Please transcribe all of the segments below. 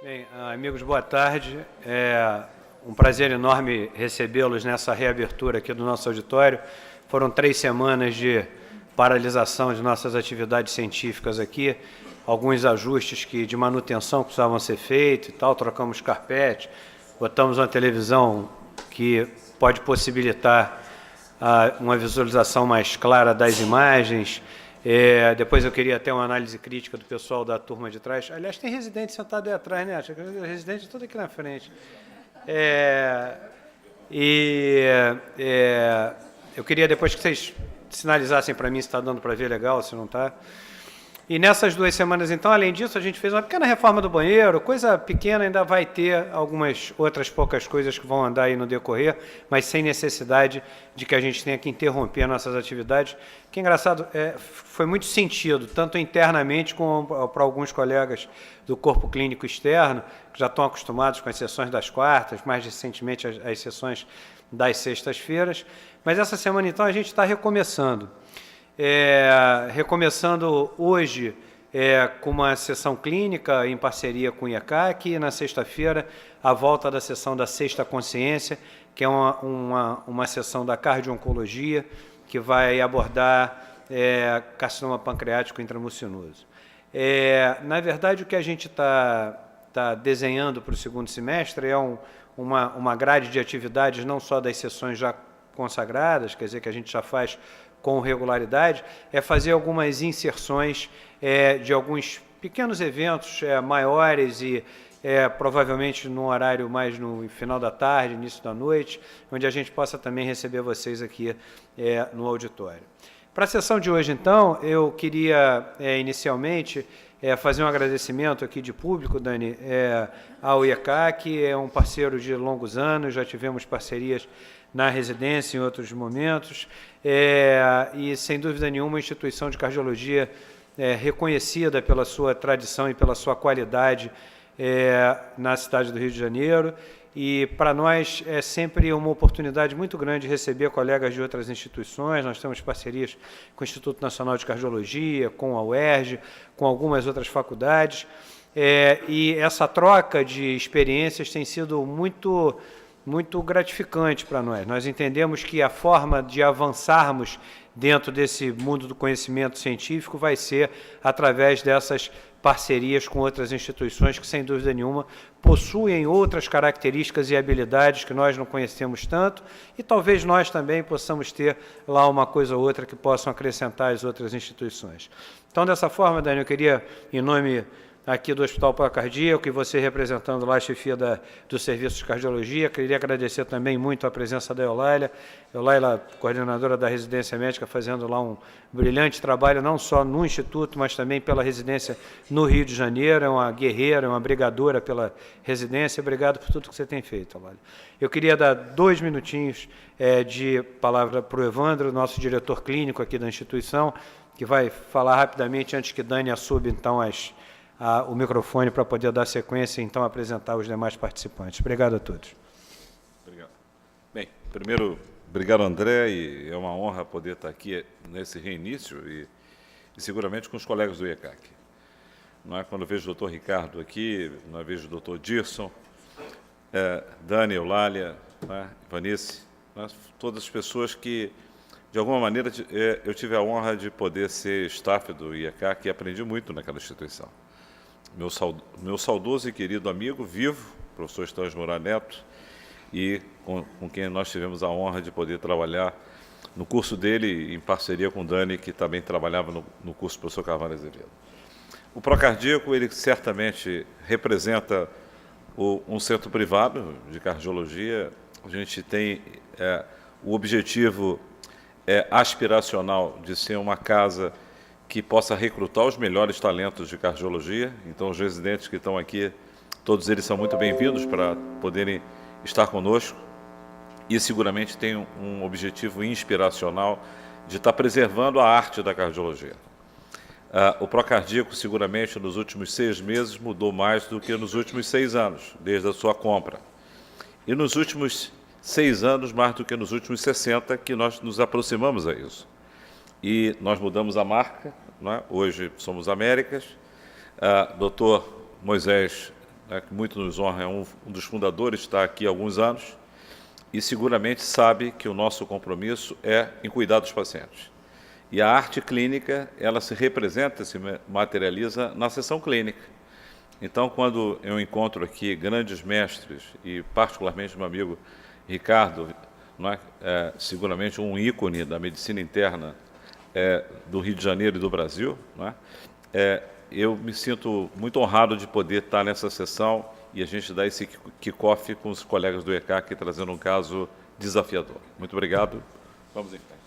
Bem, amigos, boa tarde. É um prazer enorme recebê-los nessa reabertura aqui do nosso auditório. Foram 3 semanas de paralisação de nossas atividades científicas aqui, alguns ajustes de manutenção que precisavam ser feitos e tal, trocamos carpete, botamos uma televisão que pode possibilitar uma visualização mais clara das imagens. Depois eu queria ter uma análise crítica do pessoal da turma de trás. Aliás, tem residente sentado aí atrás, né? Acho que o residente é todo aqui na frente. Eu queria depois que vocês sinalizassem para mim se está dando para ver legal, se não está. E nessas 2 semanas, então, além disso, a gente fez uma pequena reforma do banheiro, coisa pequena, ainda vai ter algumas outras poucas coisas que vão andar aí no decorrer, mas sem necessidade de que a gente tenha que interromper nossas atividades. Que engraçado, foi muito sentido, tanto internamente como para alguns colegas do corpo clínico externo, que já estão acostumados com as sessões das quartas, mais recentemente as sessões das sextas-feiras. Mas essa semana, então, a gente está recomeçando. Recomeçando hoje com uma sessão clínica em parceria com o IECAC, e na sexta-feira a volta da sessão da Sexta Consciência, que é uma sessão da cardio-oncologia, que vai abordar carcinoma pancreático intramucinoso. Na verdade, o que a gente está desenhando para o segundo semestre é uma grade de atividades, não só das sessões já consagradas, quer dizer, que a gente já faz com regularidade, é fazer algumas inserções de alguns pequenos eventos maiores e provavelmente num horário mais no final da tarde, início da noite, onde a gente possa também receber vocês aqui no auditório. Para a sessão de hoje, então, eu queria inicialmente fazer um agradecimento aqui de público, Dani, ao IECAC, que é um parceiro de longos anos, já tivemos parcerias na residência em outros momentos, e, sem dúvida nenhuma, uma instituição de cardiologia reconhecida pela sua tradição e pela sua qualidade na cidade do Rio de Janeiro, e para nós é sempre uma oportunidade muito grande receber colegas de outras instituições. Nós temos parcerias com o Instituto Nacional de Cardiologia, com a UERJ, com algumas outras faculdades, e essa troca de experiências tem sido muito gratificante para nós. Nós entendemos que a forma de avançarmos dentro desse mundo do conhecimento científico vai ser através dessas parcerias com outras instituições que, sem dúvida nenhuma, possuem outras características e habilidades que nós não conhecemos tanto, e talvez nós também possamos ter lá uma coisa ou outra que possam acrescentar as outras instituições. Então, dessa forma, Dani, eu queria, em nome aqui do Hospital Paracardíaco, e você representando lá a chefia do Serviço de Cardiologia, queria agradecer também muito a presença da Eulália, coordenadora da residência médica, fazendo lá um brilhante trabalho, não só no Instituto, mas também pela residência no Rio de Janeiro, é uma guerreira, uma brigadora pela residência. Obrigado por tudo que você tem feito, Eulália. Eu queria dar 2 minutinhos de palavra para o Evandro, nosso diretor clínico aqui da instituição, que vai falar rapidamente antes que Dani assube, então, o microfone para poder dar sequência e, então, apresentar os demais participantes. Obrigado a todos. Obrigado. Bem, primeiro, obrigado, André, e é uma honra poder estar aqui nesse reinício e seguramente com os colegas do IECAC. Quando eu vejo o doutor Ricardo aqui, quando eu vejo o doutor Dirson, Dani, Eulália, Ivanice, todas as pessoas que, de alguma maneira, eu tive a honra de poder ser staff do IECAC e aprendi muito naquela instituição. Meu saudoso e querido amigo, vivo, professor Estângio Moura Neto, e com quem nós tivemos a honra de poder trabalhar no curso dele, em parceria com o Dani, que também trabalhava no curso do professor Carvalho Azevedo. O Procardíaco, ele certamente representa um centro privado de cardiologia. A gente tem o objetivo aspiracional de ser uma casa que possa recrutar os melhores talentos de cardiologia. Então, os residentes que estão aqui, todos eles são muito bem-vindos para poderem estar conosco, e seguramente tem um objetivo inspiracional de estar preservando a arte da cardiologia. O Procardíaco, seguramente, nos últimos 6 meses, mudou mais do que nos últimos 6 anos, desde a sua compra. E nos últimos 6 anos, mais do que nos últimos 60, que nós nos aproximamos a isso. E nós mudamos a marca, hoje somos Américas. Dr. Moisés né, que muito nos honra, é um dos fundadores, está aqui há alguns anos, e seguramente sabe que o nosso compromisso é em cuidar dos pacientes. E a arte clínica, ela se representa, se materializa na sessão clínica. Então, quando eu encontro aqui grandes mestres, e particularmente meu amigo Ricardo, não é, seguramente um ícone da medicina interna do Rio de Janeiro e do Brasil, não é, eu me sinto muito honrado de poder estar nessa sessão e a gente dar esse kick-off com os colegas do ECAC, trazendo um caso desafiador. Muito obrigado. Vamos em frente.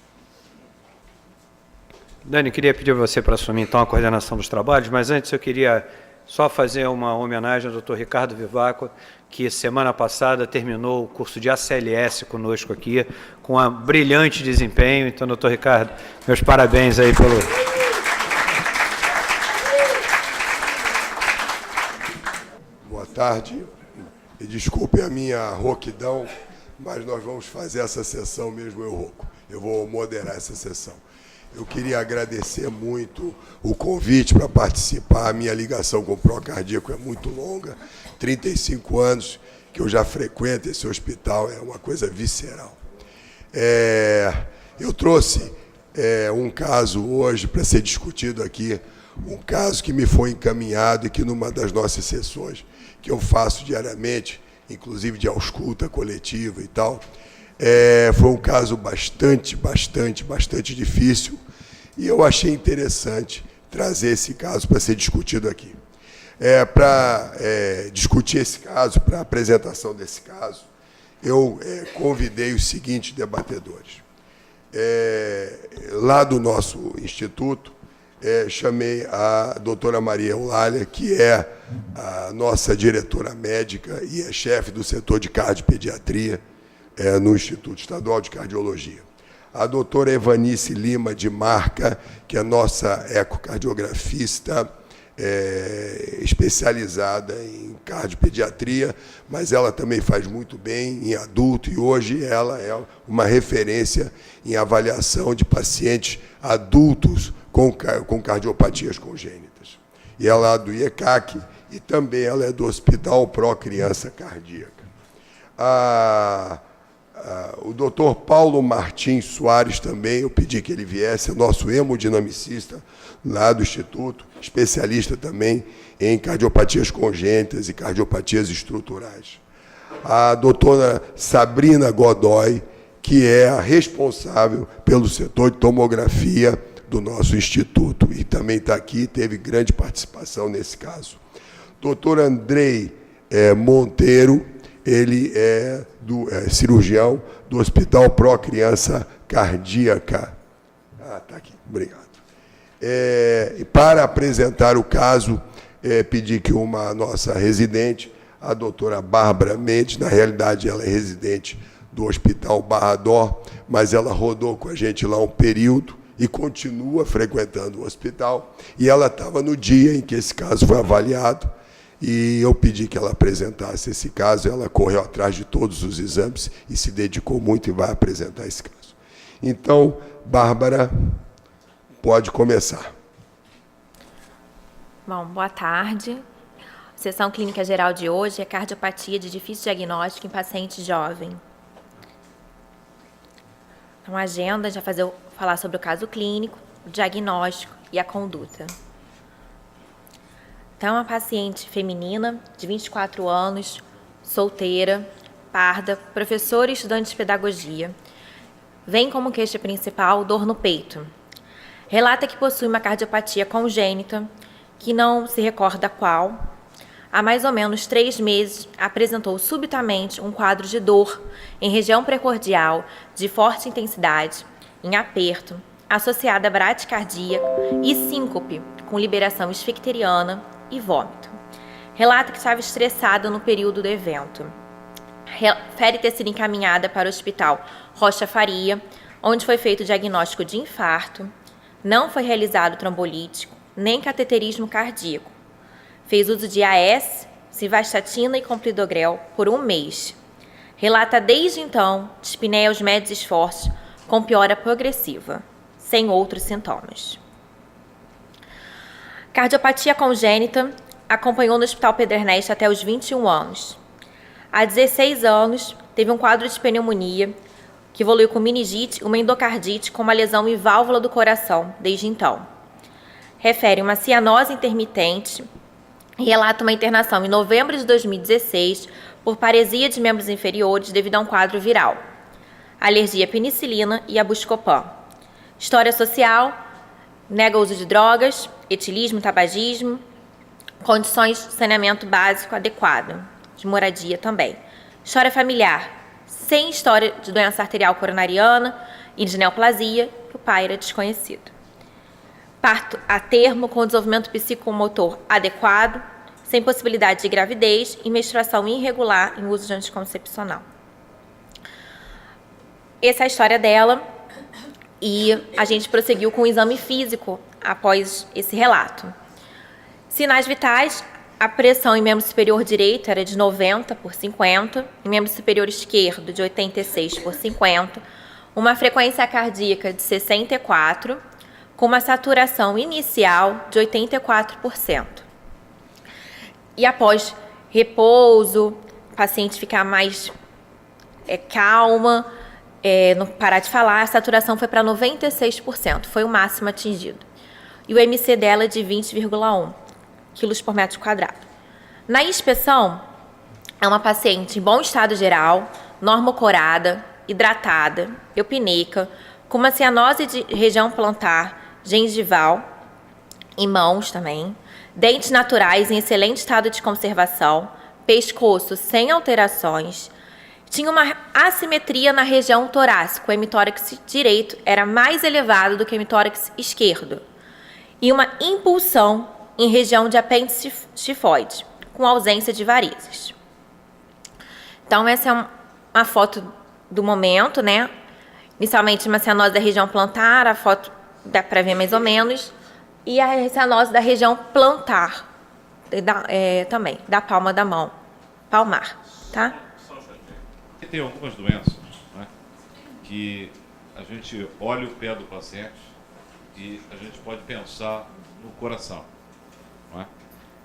Dani, queria pedir a você para assumir, então, a coordenação dos trabalhos, mas antes eu queria só fazer uma homenagem ao Dr. Ricardo Vivaco, que semana passada terminou o curso de ACLS conosco aqui, com um brilhante desempenho. Então, Dr. Ricardo, meus parabéns aí pelo... Boa tarde, e desculpe a minha rouquidão, mas nós vamos fazer essa sessão mesmo eu rouco. Eu vou moderar essa sessão. Eu queria agradecer muito o convite para participar. A minha ligação com o Procardíaco é muito longa, 35 anos que eu já frequento esse hospital, é uma coisa visceral. Eu trouxe um caso hoje para ser discutido aqui, um caso que me foi encaminhado e que numa das nossas sessões, que eu faço diariamente, inclusive de ausculta coletiva e tal, foi um caso bastante difícil, e eu achei interessante trazer esse caso para ser discutido aqui. Para discutir esse caso, para a apresentação desse caso, eu convidei os seguintes debatedores. Lá do nosso instituto, chamei a doutora Maria Eulália, que é a nossa diretora médica e é chefe do setor de cardiopediatria, no Instituto Estadual de Cardiologia. A doutora Evanice Lima de Marca, que é nossa ecocardiografista, especializada em cardiopediatria, mas ela também faz muito bem em adulto, e hoje ela é uma referência em avaliação de pacientes adultos com cardiopatias congênitas. E ela é do IECAC, e também ela é do Hospital Pro Criança Cardíaca. O doutor Paulo Martins Soares também, eu pedi que ele viesse, é nosso hemodinamicista lá do Instituto, especialista também em cardiopatias congênitas e cardiopatias estruturais. A doutora Sabrina Godoy, que é a responsável pelo setor de tomografia do nosso instituto, e também está aqui, teve grande participação nesse caso. Doutor Andrei Monteiro, ele é cirurgião do Hospital Pro Criança Cardíaca. Está aqui, obrigado. Para apresentar o caso, pedi que uma nossa residente, a doutora Bárbara Mendes, na realidade ela é residente do Hospital Barra d'Or, mas ela rodou com a gente lá um período e continua frequentando o hospital, e ela estava no dia em que esse caso foi avaliado, e eu pedi que ela apresentasse esse caso. Ela correu atrás de todos os exames e se dedicou muito e vai apresentar esse caso. Então, Bárbara, pode começar. Bom, boa tarde. A sessão clínica geral de hoje é cardiopatia de difícil diagnóstico em paciente jovem. Então, a agenda já falar sobre o caso clínico, o diagnóstico e a conduta. Então, uma paciente feminina, de 24 anos, solteira, parda, professora e estudante de pedagogia. Vem como queixa principal dor no peito. Relata que possui uma cardiopatia congênita, que não se recorda qual. Há mais ou menos 3 meses, apresentou subitamente um quadro de dor em região precordial de forte intensidade, em aperto, associada a bradicardia e síncope, com liberação esficteriana e vômito. Relata que estava estressada no período do evento. Refere ter sido encaminhada para o Hospital Rocha Faria, onde foi feito o diagnóstico de infarto, não foi realizado trombolítico, nem cateterismo cardíaco. Fez uso de AS, civastatina e clopidogrel por 1 mês. Relata desde então dispneias médios e esforços com piora progressiva, sem outros sintomas. Cardiopatia congênita acompanhou no Hospital Pederneiras até os 21 anos. Há 16 anos, teve um quadro de pneumonia, que evoluiu com meningite, uma endocardite com uma lesão em válvula do coração desde então. Refere uma cianose intermitente e relata uma internação em novembro de 2016 por paresia de membros inferiores devido a um quadro viral, alergia à penicilina e a Buscopan. História social, nega o uso de drogas, etilismo, tabagismo, condições de saneamento básico adequado, de moradia também. História familiar, sem história de doença arterial coronariana e de neoplasia, que o pai era desconhecido. Parto a termo com desenvolvimento psicomotor adequado, sem possibilidade de gravidez e menstruação irregular em uso de anticoncepcional. Essa é a história dela e a gente prosseguiu com o exame físico após esse relato. Sinais vitais, a pressão em membro superior direito era de 90/50, em membro superior esquerdo de 86/50, uma frequência cardíaca de 64, com uma saturação inicial de 84%. E após repouso, o paciente ficar mais calma, não parar de falar, a saturação foi para 96%, foi o máximo atingido. E o MC dela de 20,1 quilos por metro quadrado. Na inspeção, é uma paciente em bom estado geral, normocorada, hidratada, eupneica, com uma cianose de região plantar, gengival, em mãos também, dentes naturais em excelente estado de conservação, pescoço sem alterações, tinha uma assimetria na região torácica, o hemitórax direito era mais elevado do que o hemitórax esquerdo, e uma impulsão em região de apêndice tifoide, com ausência de varizes. Então, essa é uma foto do momento, né? Inicialmente, uma cianose da região plantar, a foto dá para ver mais ou menos, e a cianose da região plantar, também, da palma da mão, palmar, tá? Tem algumas doenças, né, que a gente olha o pé do paciente e a gente pode pensar no coração. Não é?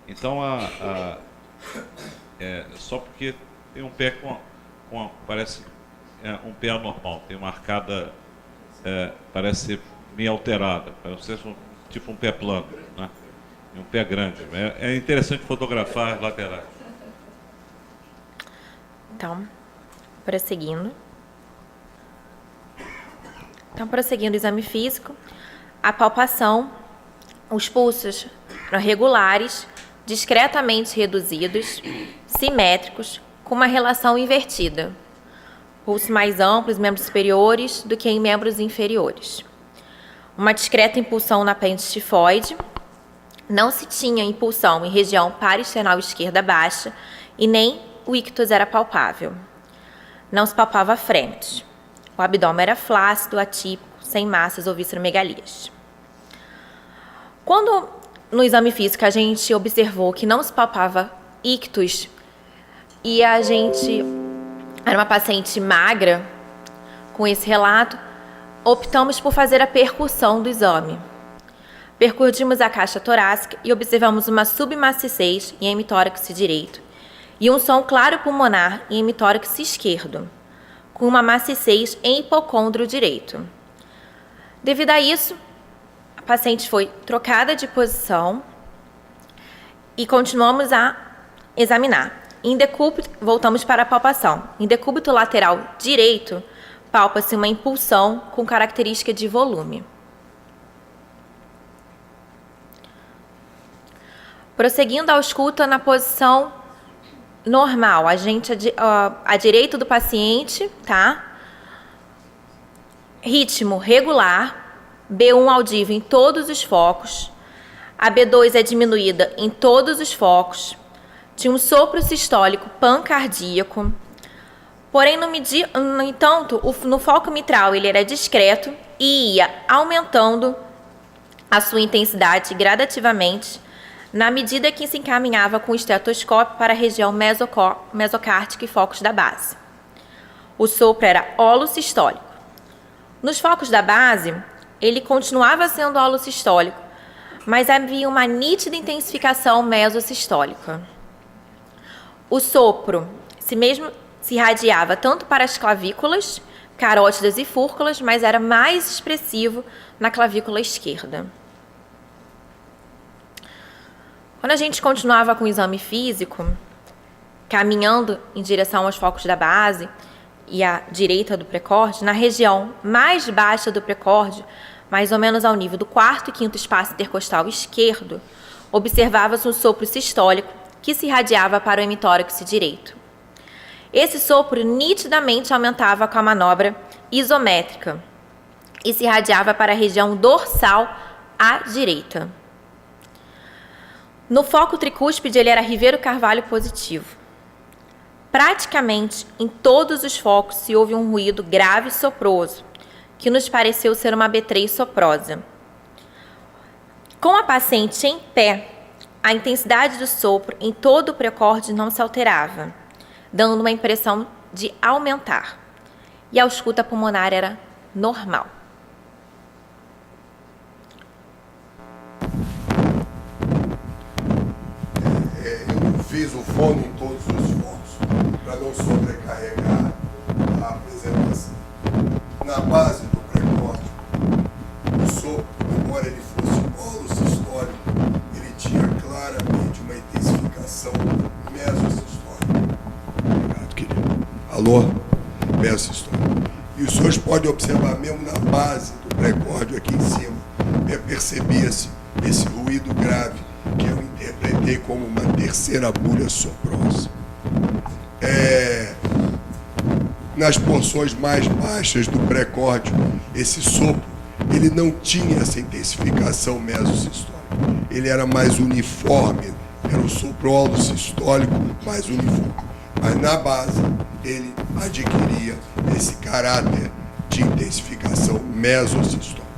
Então, só porque tem um pé parece um pé anormal, tem uma arcada, parece ser meio alterada, parece ser tipo um pé plano, né? E um pé grande. É interessante fotografar as laterais. Então, prosseguindo. Prosseguindo o exame físico, a palpação, os pulsos regulares, discretamente reduzidos, simétricos, com uma relação invertida. Pulsos mais amplos em membros superiores do que em membros inferiores. Uma discreta impulsão na apêndice tifoide. Não se tinha impulsão em região parasternal esquerda baixa e nem o ictus era palpável. Não se palpava frente. O abdômen era flácido, atípico, sem massas ou visceromegalias. Quando no exame físico a gente observou que não se palpava ictus e a gente era uma paciente magra, com esse relato, optamos por fazer a percussão do exame. Percutimos a caixa torácica e observamos uma submaciçez em hemitórax direito e um som claro pulmonar em hemitórax esquerdo, com uma maciçez em hipocôndrio direito. Devido a isso, a paciente foi trocada de posição e continuamos a examinar. Em decúbito, voltamos para a palpação. Em decúbito lateral direito, palpa-se uma impulsão com característica de volume. Prosseguindo a ausculta na posição normal, a gente à direita do paciente, tá? Ritmo regular, B1 audível em todos os focos, a B2 é diminuída em todos os focos, tinha um sopro sistólico pancardíaco, porém, no entanto, no foco mitral ele era discreto e ia aumentando a sua intensidade gradativamente na medida que se encaminhava com o estetoscópio para a região mesocárdica e focos da base. O sopro era holossistólico. Nos focos da base, ele continuava sendo holossistólico, mas havia uma nítida intensificação mesosistólica. O sopro se irradiava tanto para as clavículas, carótidas e fúrculas, mas era mais expressivo na clavícula esquerda. Quando a gente continuava com o exame físico, caminhando em direção aos focos da base e à direita do precórdio, na região mais baixa do precórdio, mais ou menos ao nível do quarto e quinto espaço intercostal esquerdo, observava-se um sopro sistólico que se irradiava para o hemitórax direito. Esse sopro nitidamente aumentava com a manobra isométrica e se irradiava para a região dorsal à direita. No foco tricúspide, ele era Ribeiro Carvalho positivo. Praticamente em todos os focos se ouve um ruído grave e soproso, que nos pareceu ser uma B3 soprosa. Com a paciente em pé, a intensidade do sopro em todo o precórdio não se alterava, dando uma impressão de aumentar. E a ausculta pulmonar era normal. Eu fiz o fono em todos os focos, para não sobrecarregar a apresentação. Na base do precórdio, o sopro, embora ele fosse polo sistólico, ele tinha claramente uma intensificação mesosistólica. Obrigado, querido. Alô? Mesosistólica. E os senhores podem observar mesmo na base do precórdio aqui em cima, percebia-se esse ruído grave que eu interpretei como uma terceira bulha soprosa. Nas porções mais baixas do precórdio, esse sopro, ele não tinha essa intensificação mesosistólica. Ele era mais uniforme, era um sopro holosistólico mais uniforme. Mas na base, ele adquiria esse caráter de intensificação mesosistólica.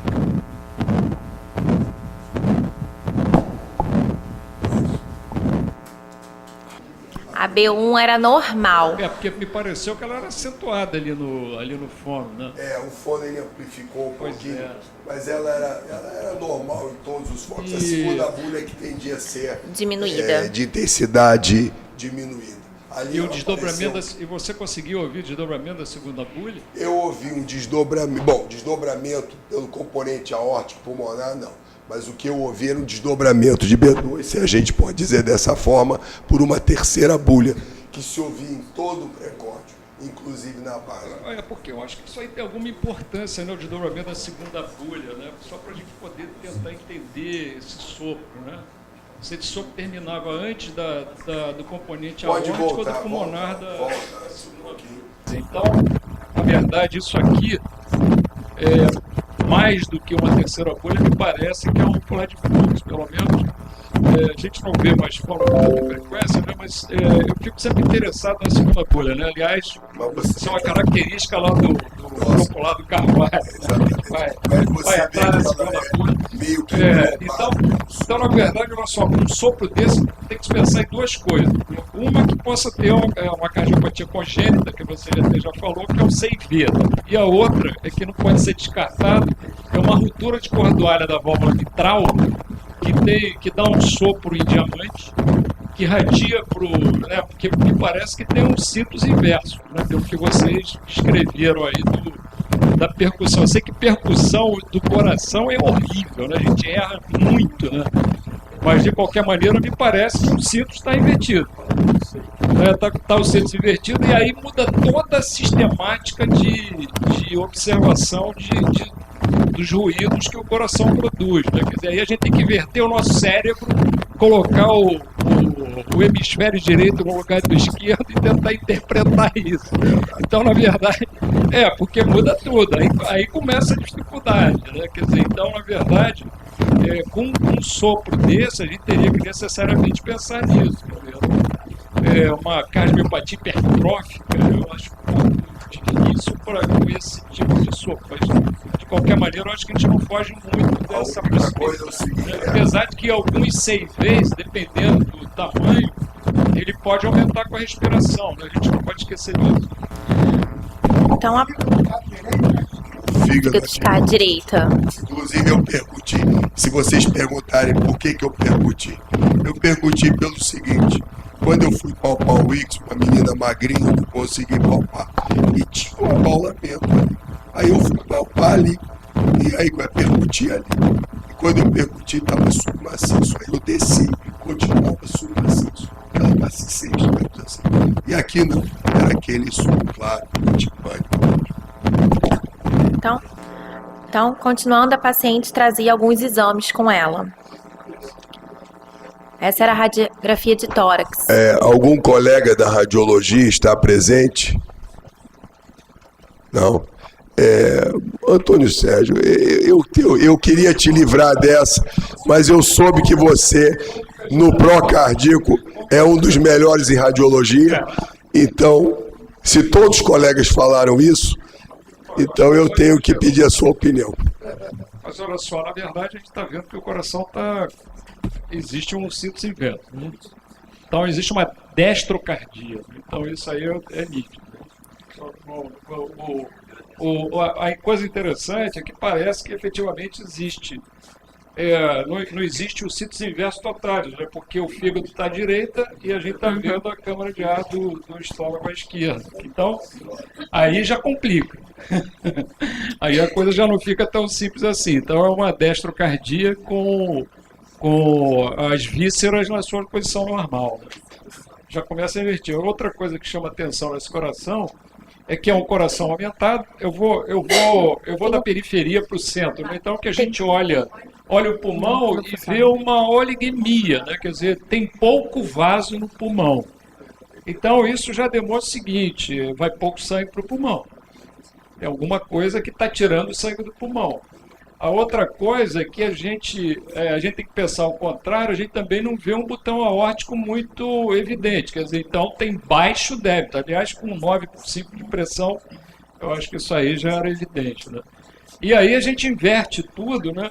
A B1 era normal. Porque me pareceu que ela era acentuada ali no fono, né? O fono ele amplificou um pouquinho, é. mas ela era normal em todos os focos. A segunda bulha que tendia a ser Diminuída. De intensidade diminuída. Ali E o ela desdobramento, apareceu- e você conseguiu ouvir o desdobramento da segunda bulha? Eu ouvi um desdobramento, bom, desdobramento pelo componente aórtico pulmonar, não. Mas o que eu ouvi era um desdobramento de B2, se a gente pode dizer dessa forma, por uma terceira bulha, que se ouvia em todo o precórdio, inclusive na base. É, porque eu acho que isso aí tem alguma importância, né, o desdobramento da segunda bulha, né? Só para a gente poder tentar entender esse sopro, né? Se esse sopro terminava antes do componente Pode aórtico ou voltar, do pulmonar volta um pouquinho. Então, na verdade, isso aqui é mais do que uma terceira bolha, me parece que é um flat flux, pelo menos. A gente não vê mais forma de frequência, né? Mas eu fico sempre interessado na segunda bolha, né? Aliás, isso é uma característica lá do Propulado Carvalho. Né? Vai atrás da segunda bolha. Então, na verdade, olha só, um sopro desse tem que se pensar em duas coisas. Uma que possa ter uma cardiopatia congênita, que você já falou, que é o CIV. E a outra é que não pode ser descartado, é uma ruptura de cordoária da válvula mitral, que dá um sopro em diamante, que irradia para o... Né, porque me parece que tem uns citos inversos, né, pelo que vocês escreveram aí da percussão. Eu sei que percussão do coração é horrível, né, a gente erra muito, né? Mas, de qualquer maneira, me parece que o cito está invertido. Está o cito invertido e aí muda toda a sistemática de observação dos ruídos que o coração produz. Né? Quer dizer, aí a gente tem que inverter o nosso cérebro, colocar o hemisfério direito no lugar do esquerdo e tentar interpretar isso. Então, na verdade, porque muda tudo. Aí começa a dificuldade. Né? Quer dizer, então, na verdade, com um sopro desse, a gente teria que necessariamente pensar nisso. Uma cardiomiopatia hipertrófica, eu acho um pouco difícil com esse tipo de sopro. Mas, de qualquer maneira, eu acho que a gente não foge muito dessa possibilidade. Apesar de que alguns CIVs, dependendo do tamanho, ele pode aumentar com a respiração, né? A gente não pode esquecer disso. Então, fígado esquerda direita. Inclusive eu percuti. Se vocês perguntarem por que eu percuti, eu percuti pelo seguinte: quando eu fui palpar o Ix, uma menina magrinha, eu não consegui palpar. E tinha um abaulamento ali. Aí eu fui palpar ali. E aí eu percuti ali. E quando eu percuti, estava submaciço. Aí eu desci e continuava submaciço. Aquela maciçez, digamos assim. E aqui não, era aquele suco claro, de pânico. Então, continuando, a paciente trazia alguns exames com ela. Essa era a radiografia de tórax. Algum colega da radiologia está presente? Não. Antônio Sérgio, eu queria te livrar dessa, mas eu soube que você, no pró-cardíaco, é um dos melhores em radiologia. Então, se todos os colegas falaram isso, então eu tenho que pedir a sua opinião. Mas olha só, na verdade a gente está vendo que o coração está... Existe um sinus inverso. Né? Então existe uma destrocardia. Então isso aí é nítido. A coisa interessante é que parece que efetivamente existe. Não existe o sinus inverso total, né? Porque o fígado está à direita e a gente está vendo a câmara de ar do estômago à esquerda. Então, aí já complica. Aí a coisa já não fica tão simples assim. Então é uma destrocardia com as vísceras na sua posição normal. Né? Já começa a inverter. Outra coisa que chama atenção nesse coração é que é um coração aumentado. Eu vou da periferia para o centro. Né? Então, que a gente olha o pulmão e vê uma oligemia, né? Quer dizer, tem pouco vaso no pulmão. Então, isso já demonstra o seguinte: vai pouco sangue para o pulmão. É alguma coisa que está tirando o sangue do pulmão. A outra coisa é que a gente tem que pensar ao contrário, a gente também não vê um botão aórtico muito evidente, quer dizer, então tem baixo débito. Aliás, com 9,5 de pressão, eu acho que isso aí já era evidente. Né? E aí a gente inverte tudo, né?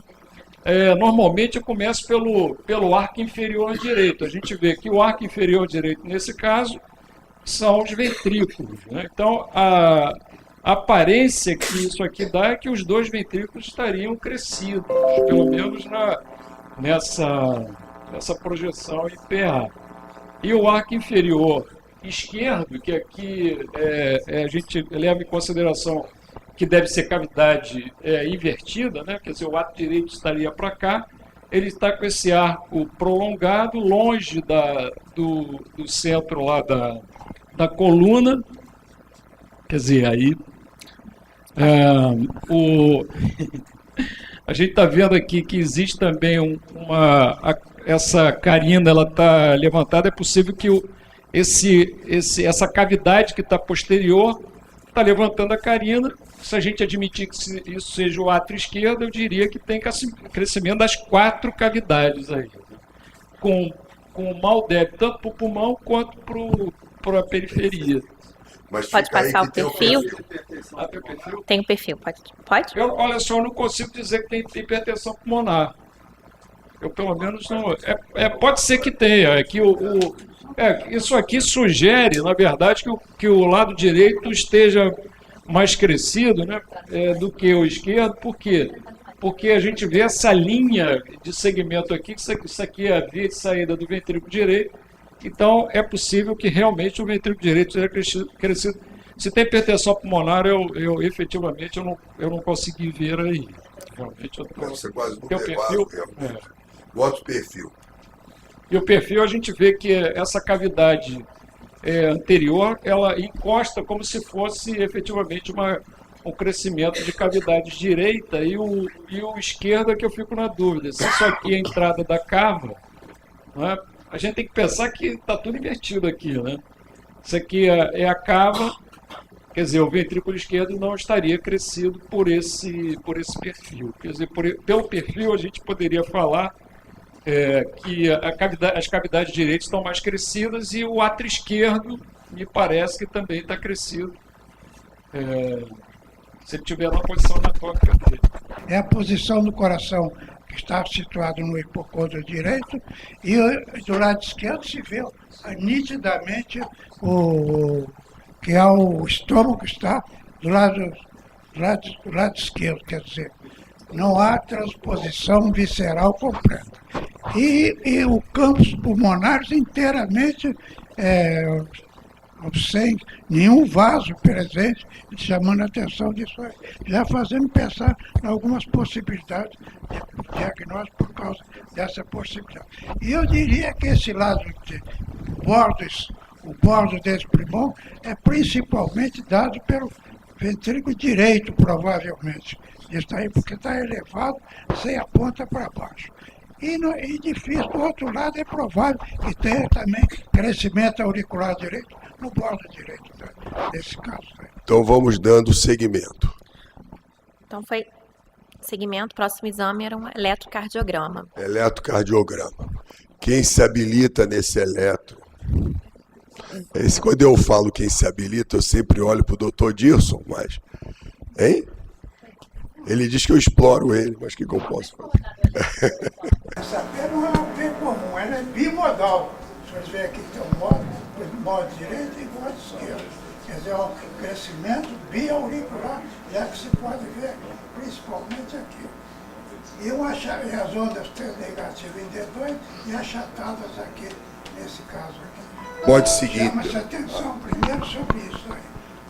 Normalmente eu começo pelo arco inferior direito. A gente vê que o arco inferior direito, nesse caso, são os ventrículos. Né? Então, a aparência que isso aqui dá é que os dois ventrículos estariam crescidos, pelo menos nessa projeção IPA. E o arco inferior esquerdo, que aqui a gente leva em consideração que deve ser cavidade invertida, né? Quer dizer, o ato direito estaria para cá, ele está com esse arco prolongado, longe do centro lá da coluna. Quer dizer, aí a gente está vendo aqui que existe também essa carina, ela está levantada. É possível que essa cavidade que está posterior está levantando a carina. Se a gente admitir que isso seja o átrio esquerdo, eu diria que tem crescimento das 4 cavidades aí, com mau débito tanto para o pulmão quanto para a periferia. Pode passar o perfil? Tem o perfil? Tem o perfil, pode? Olha só, eu não consigo dizer que tem hipertensão pulmonar. Eu pelo menos não... pode ser que tenha. Isso aqui sugere, na verdade, que o lado direito esteja mais crescido, né, do que o esquerdo. Por quê? Porque a gente vê essa linha de segmento aqui, que isso aqui é a via de saída do ventrículo direito. Então, é possível que realmente o ventrículo direito seja crescido. Se tem hipertensão pulmonar, eu efetivamente eu não consegui ver aí. Realmente eu tô... Você quase não tem o perfil? Bota o perfil. E o perfil, a gente vê que essa cavidade anterior, ela encosta como se fosse efetivamente um crescimento de cavidade direita e o esquerdo é que eu fico na dúvida. Se isso aqui é a entrada da cava, não é? A gente tem que pensar que está tudo invertido aqui, né? Isso aqui é a cava, quer dizer, o ventrículo esquerdo não estaria crescido por esse perfil. Quer dizer, pelo perfil a gente poderia falar que as cavidades direitas estão mais crescidas e o átrio esquerdo me parece que também está crescido. Se ele estiver na posição anatómica dele. É a posição do coração que está situado no hipocôndrio direito, e do lado esquerdo se vê nitidamente que o estômago está do lado lado esquerdo, quer dizer, não há transposição visceral completa. E o campos pulmonares inteiramente sem nenhum vaso presente, chamando a atenção disso aí, já fazendo pensar em algumas possibilidades de diagnóstico por causa dessa possibilidade. E eu diria que esse lado de o bordo desse pulmão é principalmente dado pelo ventrículo direito, provavelmente. Isso aí, porque está elevado, sem a ponta para baixo. E difícil, do outro lado, é provável que tenha também crescimento auricular direito no bordo direito desse caso. Então vamos dando seguimento. Então foi segmento, próximo exame era um eletrocardiograma. Eletrocardiograma. Quem se habilita nesse eletro? Quando eu falo quem se habilita, eu sempre olho para o Dr. Dirson, mas... Hein? Ele diz que eu exploro ele, mas o que eu posso fazer? Essa P não é uma P comum, ela é bimodal. Se você ver aqui que tem um modo direito e modo esquerdo. Quer dizer, é um crescimento biauricular, já que se pode ver principalmente aqui. E as ondas T negativas em D2 e achatadas aqui, nesse caso aqui. Pode seguir. Chama-se atenção primeiro sobre isso aí.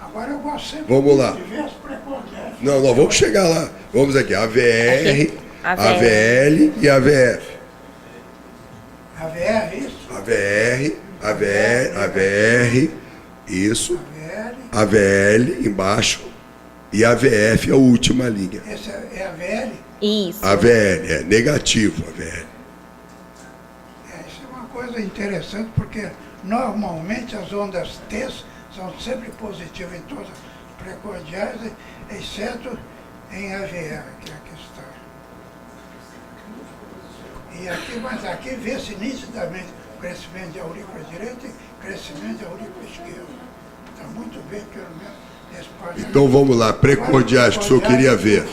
Agora eu gosto sempre Vamos lá. de ver as preconceitas. Não, vamos chegar lá. Vamos aqui. AVR, AVL e AVF. AVR, isso. AVR, isso. AVL, AVL embaixo e AVF é a última linha. esse é AVL. Isso. AVL é negativo, AVL. Isso é uma coisa interessante, porque normalmente as ondas T são sempre positivas em todas as precordiais, exceto em AVR, que aqui está. Mas aqui vê-se nitidamente o crescimento de aurícula direita e crescimento de aurícula esquerda. Está muito bem, pelo menos, nesse parte. Então vamos lá, precordiais que o senhor queria ver.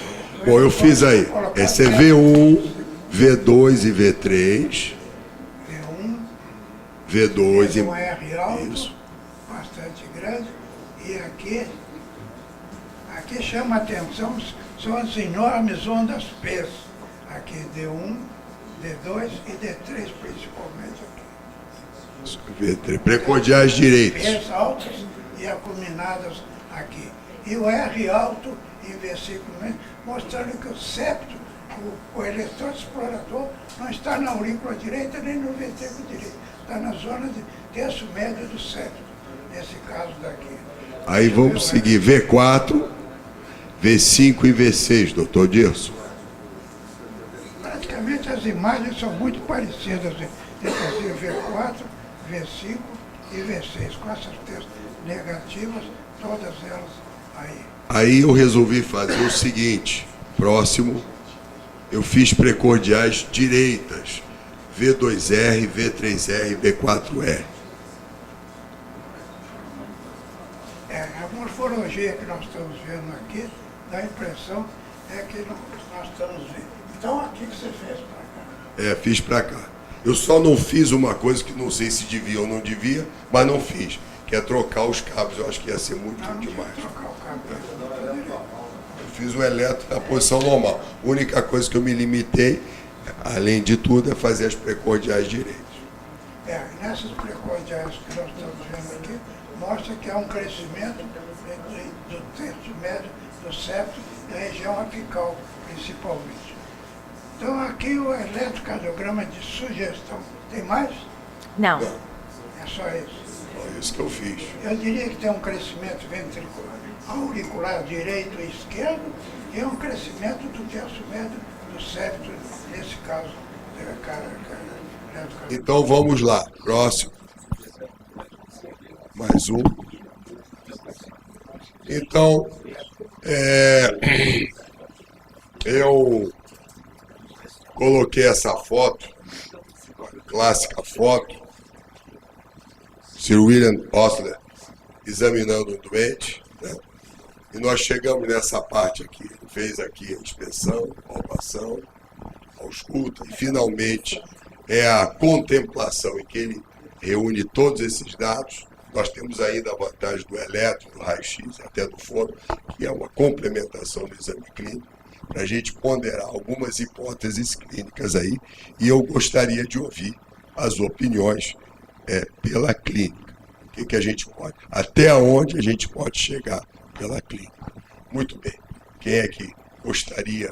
Bom, eu fiz aí. Esse é V1, V2 e V3. V1, V2 tem um R alto, isso. bastante grande, e aqui chama a atenção, são as enormes ondas P. Aqui D1, D2 e D3 principalmente aqui. V3, precordiais direitos. P's altas e acuminadas aqui. E o R alto em versículo mesmo, mostrando que o septo, o eletrodo explorador, não está na aurícula direita nem no ventrículo direito. Está na zona de terço médio do septo, nesse caso daqui. Aí vamos seguir V4, V5 e V6, doutor Dirson. Praticamente as imagens são muito parecidas, inclusive V4, V5 e V6, com essas testas negativas, todas elas aí. Aí eu resolvi fazer o seguinte, próximo, eu fiz precordiais direitas, V2R, V3R e V4R. A morfologia que nós estamos vendo aqui, dá a impressão que nós estamos vendo. Então aqui que você fez para cá. Fiz pra cá. Eu só não fiz uma coisa que não sei se devia ou não devia, mas não fiz, que é trocar os cabos. Eu acho que ia ser muito demais. Trocar o cabo. Eu fiz o eletro na posição normal. A única coisa que eu me limitei, além de tudo, é fazer as precordiais direitas. Nessas precordiais que nós estamos vendo aqui, mostra que há um crescimento do terço médio do septo e da região apical, principalmente. Então aqui o eletrocardiograma de sugestão. Tem mais? Não. É só isso. Foi isso que eu fiz. Eu diria que tem um crescimento ventricular, auricular direito e esquerdo, e um crescimento do terço médio do septo, nesse caso, eletrocardiograma. Então vamos lá, próximo. Mais um. Então, eu coloquei essa foto, a clássica foto, Sir William Osler examinando um doente, né? E nós chegamos nessa parte aqui, ele fez aqui a inspeção, palpação, ausculta, e finalmente é a contemplação em que ele reúne todos esses dados, Nós temos ainda a vantagem do eletro, do raio-x, até do fono, que é uma complementação do exame clínico, para a gente ponderar algumas hipóteses clínicas aí, e eu gostaria de ouvir as opiniões pela clínica. O que a gente pode, até onde a gente pode chegar pela clínica. Muito bem. Quem é que gostaria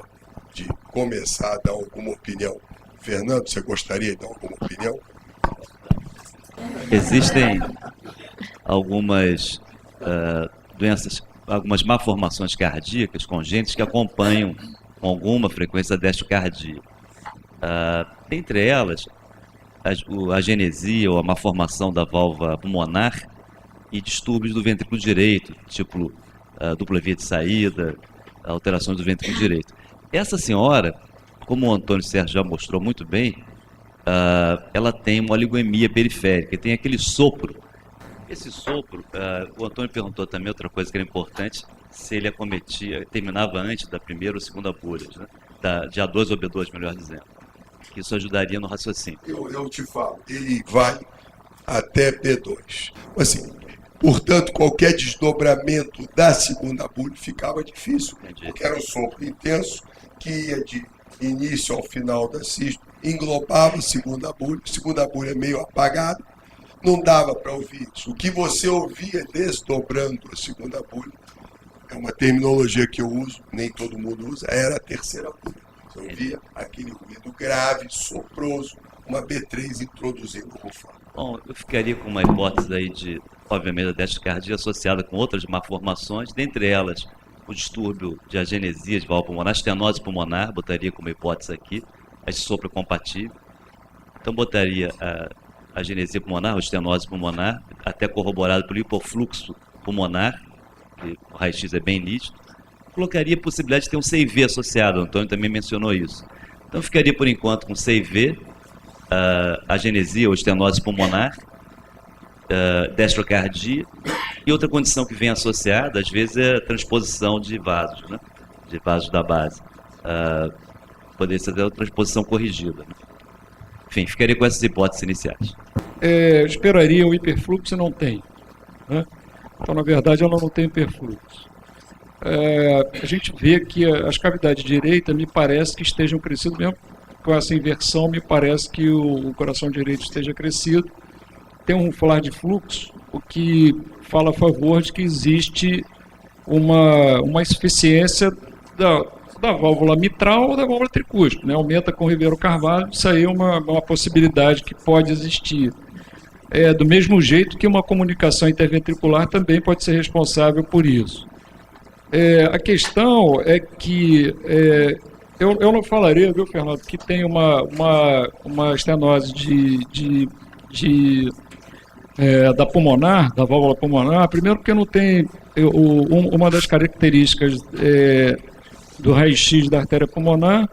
de começar a dar alguma opinião? Fernando, você gostaria de dar alguma opinião? Existem algumas doenças, algumas malformações cardíacas congênitas que acompanham com alguma frequência a destrocardia. Dentre elas, a agenesia ou a malformação da válvula pulmonar e distúrbios do ventrículo direito, tipo dupla via de saída, alterações do ventrículo direito. Essa senhora, como o Antônio Sérgio já mostrou muito bem, ela tem uma oligoemia periférica, tem aquele sopro. Esse sopro, o Antônio perguntou também outra coisa que era importante, se ele terminava antes da primeira ou segunda bolha, né? De A2 ou B2, melhor dizendo. Isso ajudaria no raciocínio. Eu te falo, ele vai até B2. Assim, portanto, qualquer desdobramento da segunda bolha ficava difícil, porque era um sopro intenso que ia de início ao final da sístole, englobava a segunda bolha meio apagada, não dava para ouvir isso. O que você ouvia desdobrando a segunda bolha, é uma terminologia que eu uso, nem todo mundo usa, era a terceira bolha. Você ouvia aquele ruído grave, soproso, uma B3 introduzindo o rufado. Bom, eu ficaria com uma hipótese aí de, obviamente, a destrocardia associada com outras malformações, dentre elas o distúrbio de agenesia de válvula pulmonar, estenose pulmonar, botaria como hipótese aqui, esse sopro compatível. Então botaria a agenesia pulmonar, ou estenose pulmonar, até corroborado pelo hipofluxo pulmonar, que o raio-x é bem nítido. Colocaria a possibilidade de ter um CIV associado, o Antônio também mencionou isso. Então ficaria por enquanto com CIV, agenesia ou estenose pulmonar, destrocardia, e outra condição que vem associada, às vezes, é a transposição de vasos, né? De vasos da base. Poderia ser até uma transposição corrigida. Né? Enfim, ficaria com essas hipóteses iniciais. Eu esperaria o hiperfluxo e não tem. Né? Então, na verdade, ela não tem hiperfluxo. A gente vê que as cavidades direitas me parece que estejam crescidas, mesmo com essa inversão, me parece que o coração direito esteja crescido. Tem um falar de fluxo, o que fala a favor de que existe uma insuficiência da válvula mitral ou da válvula tricúspide, né? Aumenta com o Ribeiro Carvalho, isso aí é uma possibilidade que pode existir. Do mesmo jeito que uma comunicação interventricular também pode ser responsável por isso. A questão é que eu não falaria, viu, Fernando, que tem uma estenose da pulmonar, da válvula pulmonar, primeiro porque não tem uma das características do raio-x da artéria pulmonar,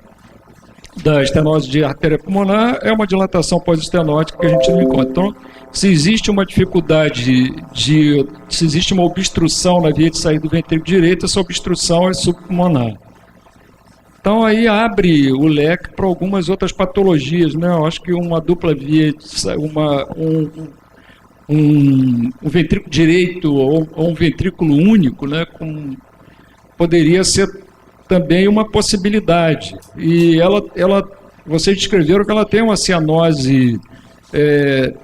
da estenose de artéria pulmonar, é uma dilatação pós-estenótica que a gente não encontra. Então, se existe uma dificuldade se existe uma obstrução na via de saída do ventrículo direito, essa obstrução é subpulmonar. Então aí abre o leque para algumas outras patologias, né? Eu acho que uma dupla via, um ventrículo direito ou um ventrículo único, né? Poderia ser também uma possibilidade. E vocês descreveram que ela tem uma cianose,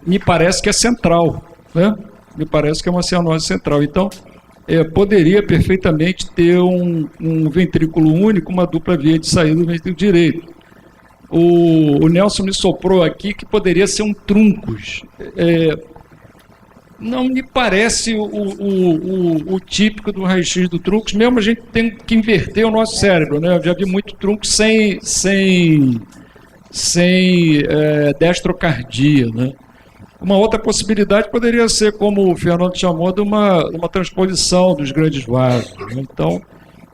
me parece que é central, né? Me parece que é uma cianose central. Então, poderia perfeitamente ter um ventrículo único, uma dupla via de saída do ventrículo direito. O Nelson me soprou aqui que poderia ser um truncus. Não me parece o típico do raio-x do truncus, mesmo a gente tem que inverter o nosso cérebro, né? Eu já vi muito truncus sem destrocardia, né? Uma outra possibilidade poderia ser, como o Fernando chamou, de uma transposição dos grandes vasos, né? Então,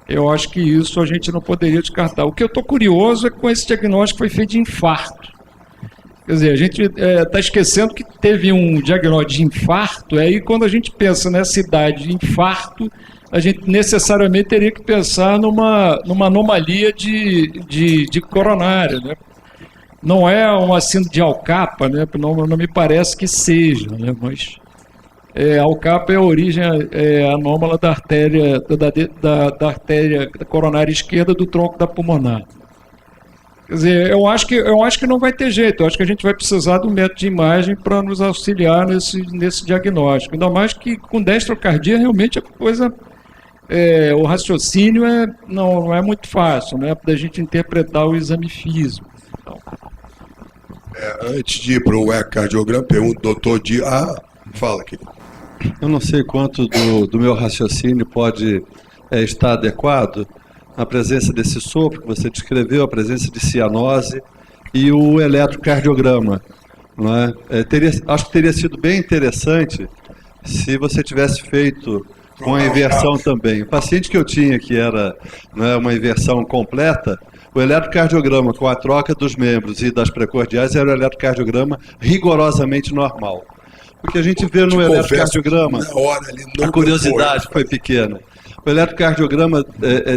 eu acho que isso a gente não poderia descartar. O que eu estou curioso é com esse diagnóstico que foi feito de infarto. Quer dizer, a gente está esquecendo que teve um diagnóstico de infarto, aí quando a gente pensa nessa idade de infarto, a gente necessariamente teria que pensar numa anomalia de coronária, né? Não é uma síndrome de Alcapa, né? Não me parece que seja, né? Mas A ALCAP é a origem anômala da artéria, da artéria coronária esquerda do tronco da pulmonar. Quer dizer, eu acho que não vai ter jeito. Eu acho que a gente vai precisar do método de imagem para nos auxiliar nesse diagnóstico. Ainda mais que com destrocardia realmente a coisa, o raciocínio não é muito fácil, né, da gente interpretar o exame físico. Então, Antes de ir para o ecocardiograma, pergunto, doutor fala aqui. Eu não sei quanto do meu raciocínio pode estar adequado na presença desse sopro que você descreveu, a presença de cianose e o eletrocardiograma. Não é? Acho que teria sido bem interessante se você tivesse feito com a inversão também. O paciente que eu tinha, que era uma inversão completa, o eletrocardiograma com a troca dos membros e das precordiais era o eletrocardiograma rigorosamente normal. O que a gente vê no eletrocardiograma, a curiosidade foi pequena. O eletrocardiograma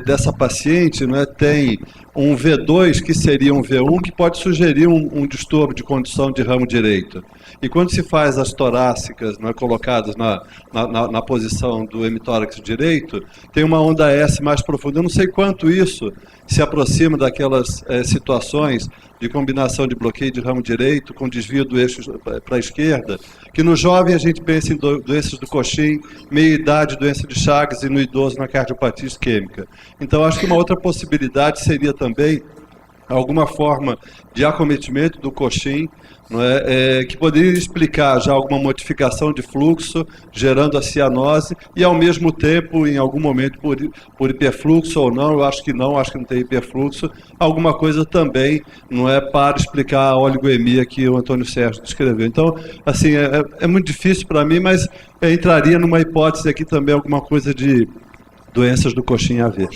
dessa paciente tem um V2 que seria um V1 que pode sugerir um distúrbio de condução de ramo direito. E quando se faz as torácicas colocadas na posição do hemitórax direito, tem uma onda S mais profunda. Eu não sei quanto isso se aproxima daquelas situações de combinação de bloqueio de ramo direito com desvio do eixo para a esquerda, que no jovem a gente pensa em doenças do Cochin, meia-idade, doença de Chagas, e no idoso na cardiopatia isquêmica. Então, acho que uma outra possibilidade seria também alguma forma de acometimento do Cochin, que poderia explicar já alguma modificação de fluxo, gerando a cianose, e ao mesmo tempo, em algum momento, por hiperfluxo ou não, eu acho que não tem hiperfluxo, alguma coisa também para explicar a oligoemia que o Antônio Sérgio descreveu. Então, assim, é muito difícil para mim, mas entraria numa hipótese aqui também alguma coisa de doenças do Cochin AV.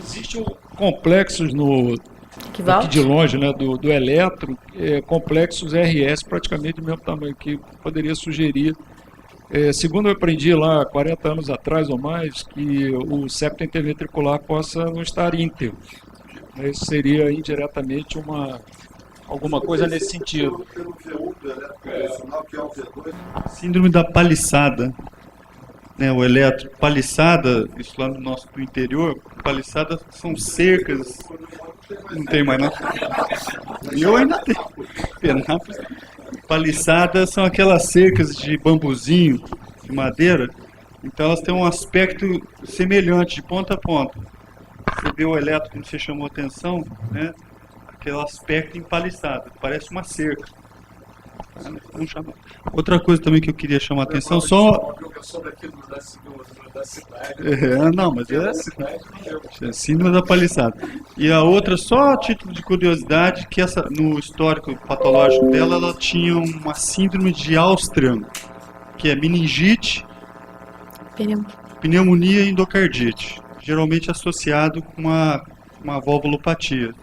Existem complexos aqui de longe, né, do eletro, complexos RS praticamente do mesmo tamanho, que poderia sugerir, segundo eu aprendi lá 40 anos atrás ou mais, que o septo interventricular possa não estar íntegro. Isso seria indiretamente alguma coisa nesse sentido. Síndrome da paliçada. O eletro, paliçada, isso lá no nosso interior, paliçada são cercas, não tem mais não. Eu ainda tenho. Penápolis. Paliçadas são aquelas cercas de bambuzinho, de madeira, então elas têm um aspecto semelhante, de ponta a ponta. Você vê o eletro, como você chamou a atenção, aquele aspecto empaliçado, parece uma cerca. Outra coisa também que eu queria chamar a atenção, só... Eu sou daqui da cidade. Não, mas é síndrome da paliçada. E a outra, só a título de curiosidade, que no histórico patológico dela, ela tinha uma síndrome de Austrian, que é meningite, pneumonia e endocardite, geralmente associado com uma valvulopatia,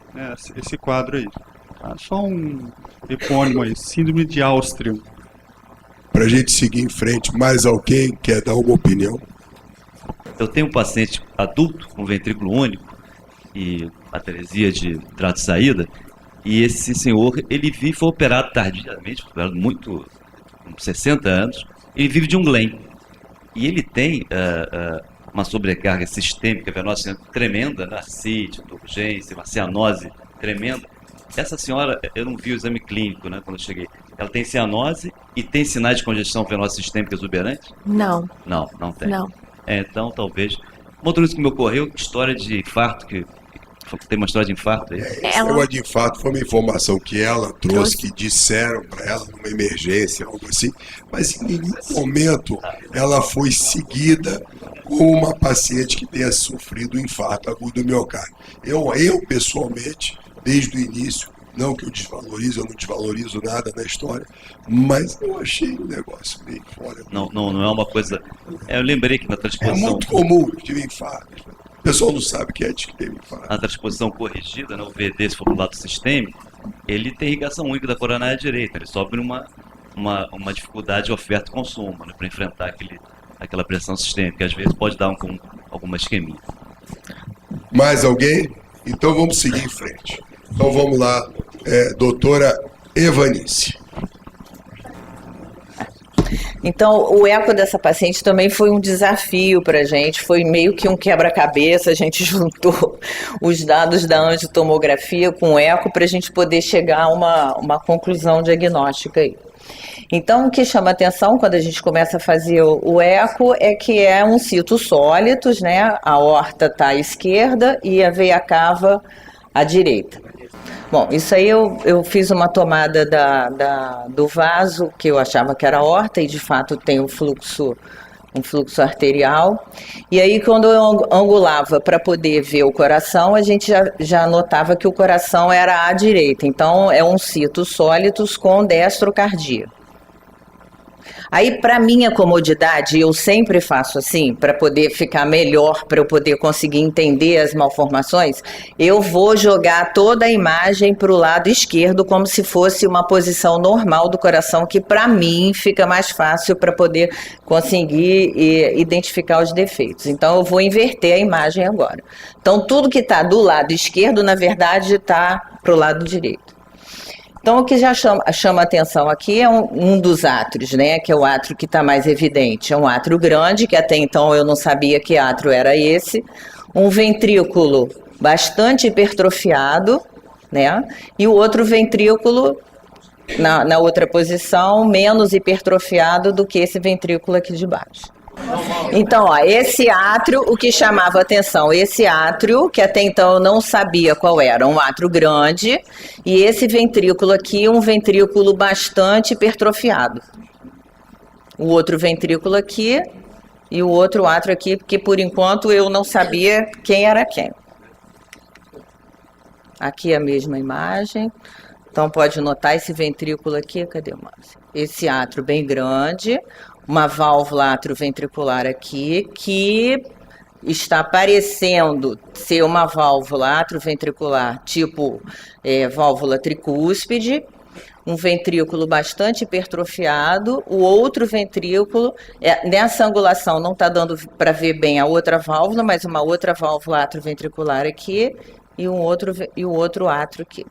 esse quadro aí. Só um epônimo aí, síndrome de Austrian. Para a gente seguir em frente, mais alguém quer dar uma opinião? Eu tenho um paciente adulto com ventrículo único e atresia de trato de saída, e esse senhor, foi operado tardiamente, muito, com 60 anos, ele vive de um Glen. E ele tem uma sobrecarga sistêmica venosa tremenda, ascite, urgência, uma cianose tremenda. Essa senhora, eu não vi o exame clínico, quando eu cheguei. Ela tem cianose e tem sinais de congestão venosa sistêmica exuberante? Não. Não tem. Não. Então, talvez. Uma outra coisa que me ocorreu, história de infarto, que tem uma história de infarto aí. Esse negócio de infarto foi uma informação que ela trouxe, que disseram para ela numa emergência, algo assim, mas em nenhum momento ela foi seguida com uma paciente que tenha sofrido um infarto agudo do miocárdio. Eu pessoalmente, desde o início, não que eu não desvalorizo nada na história, mas eu achei um negócio bem fora. Não é uma coisa... Eu lembrei que na transposição... É muito comum eu tive infarto. O pessoal não sabe que é de que teve infarto. A transposição corrigida, o VD, se for do lado sistêmico, ele tem irrigação única da coronária direita. Ele sofre uma dificuldade de oferta e consumo, para enfrentar aquela pressão sistêmica. Às vezes pode dar alguma isquemia. Mais alguém? Então vamos seguir em frente. Então vamos lá, doutora Evanice. Então, o eco dessa paciente também foi um desafio para a gente, foi meio que um quebra-cabeça, a gente juntou os dados da angiotomografia com o eco para a gente poder chegar a uma conclusão diagnóstica aí. Então, o que chama atenção quando a gente começa a fazer o eco é que é um cito sólitos, né? A aorta está à esquerda e a veia cava à direita. Bom, isso aí eu fiz uma tomada do vaso, que eu achava que era aorta, e de fato tem um fluxo arterial. E aí, quando eu angulava para poder ver o coração, a gente já notava que o coração era à direita. Então, é um cito sólitos com destrocardia. Aí, para minha comodidade, eu sempre faço assim, para poder ficar melhor, para eu poder conseguir entender as malformações, eu vou jogar toda a imagem para o lado esquerdo, como se fosse uma posição normal do coração, que para mim fica mais fácil para poder conseguir identificar os defeitos. Então, eu vou inverter a imagem agora. Então, tudo que está do lado esquerdo, na verdade, está para o lado direito. Então, o que já chama atenção aqui é um dos átrios, né? Que é o átrio que está mais evidente. É um átrio grande, que até então eu não sabia que átrio era esse. Um ventrículo bastante hipertrofiado, né? E o outro ventrículo, na outra posição, menos hipertrofiado do que esse ventrículo aqui de baixo. Então, ó, esse átrio, o que chamava atenção, esse átrio, que até então eu não sabia qual era, um átrio grande, e esse ventrículo aqui, um ventrículo bastante hipertrofiado. O outro ventrículo aqui e o outro átrio aqui, porque por enquanto eu não sabia quem era quem. Aqui a mesma imagem. Então pode notar esse ventrículo aqui, cadê o Márcio? Esse átrio bem grande, uma válvula atrioventricular aqui, que está parecendo ser uma válvula atrioventricular tipo válvula tricúspide, um ventrículo bastante hipertrofiado, o outro ventrículo, nessa angulação não está dando para ver bem a outra válvula, mas uma outra válvula atrioventricular aqui e o outro átrio aqui.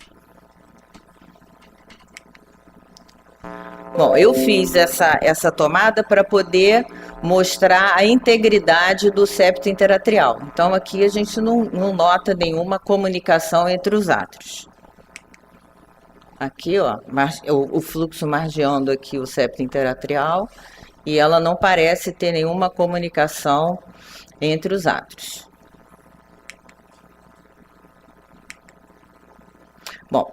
Bom, eu fiz essa tomada para poder mostrar a integridade do septo interatrial. Então, aqui a gente não nota nenhuma comunicação entre os átrios. Aqui, ó, o fluxo margeando aqui o septo interatrial, e ela não parece ter nenhuma comunicação entre os átrios. Bom,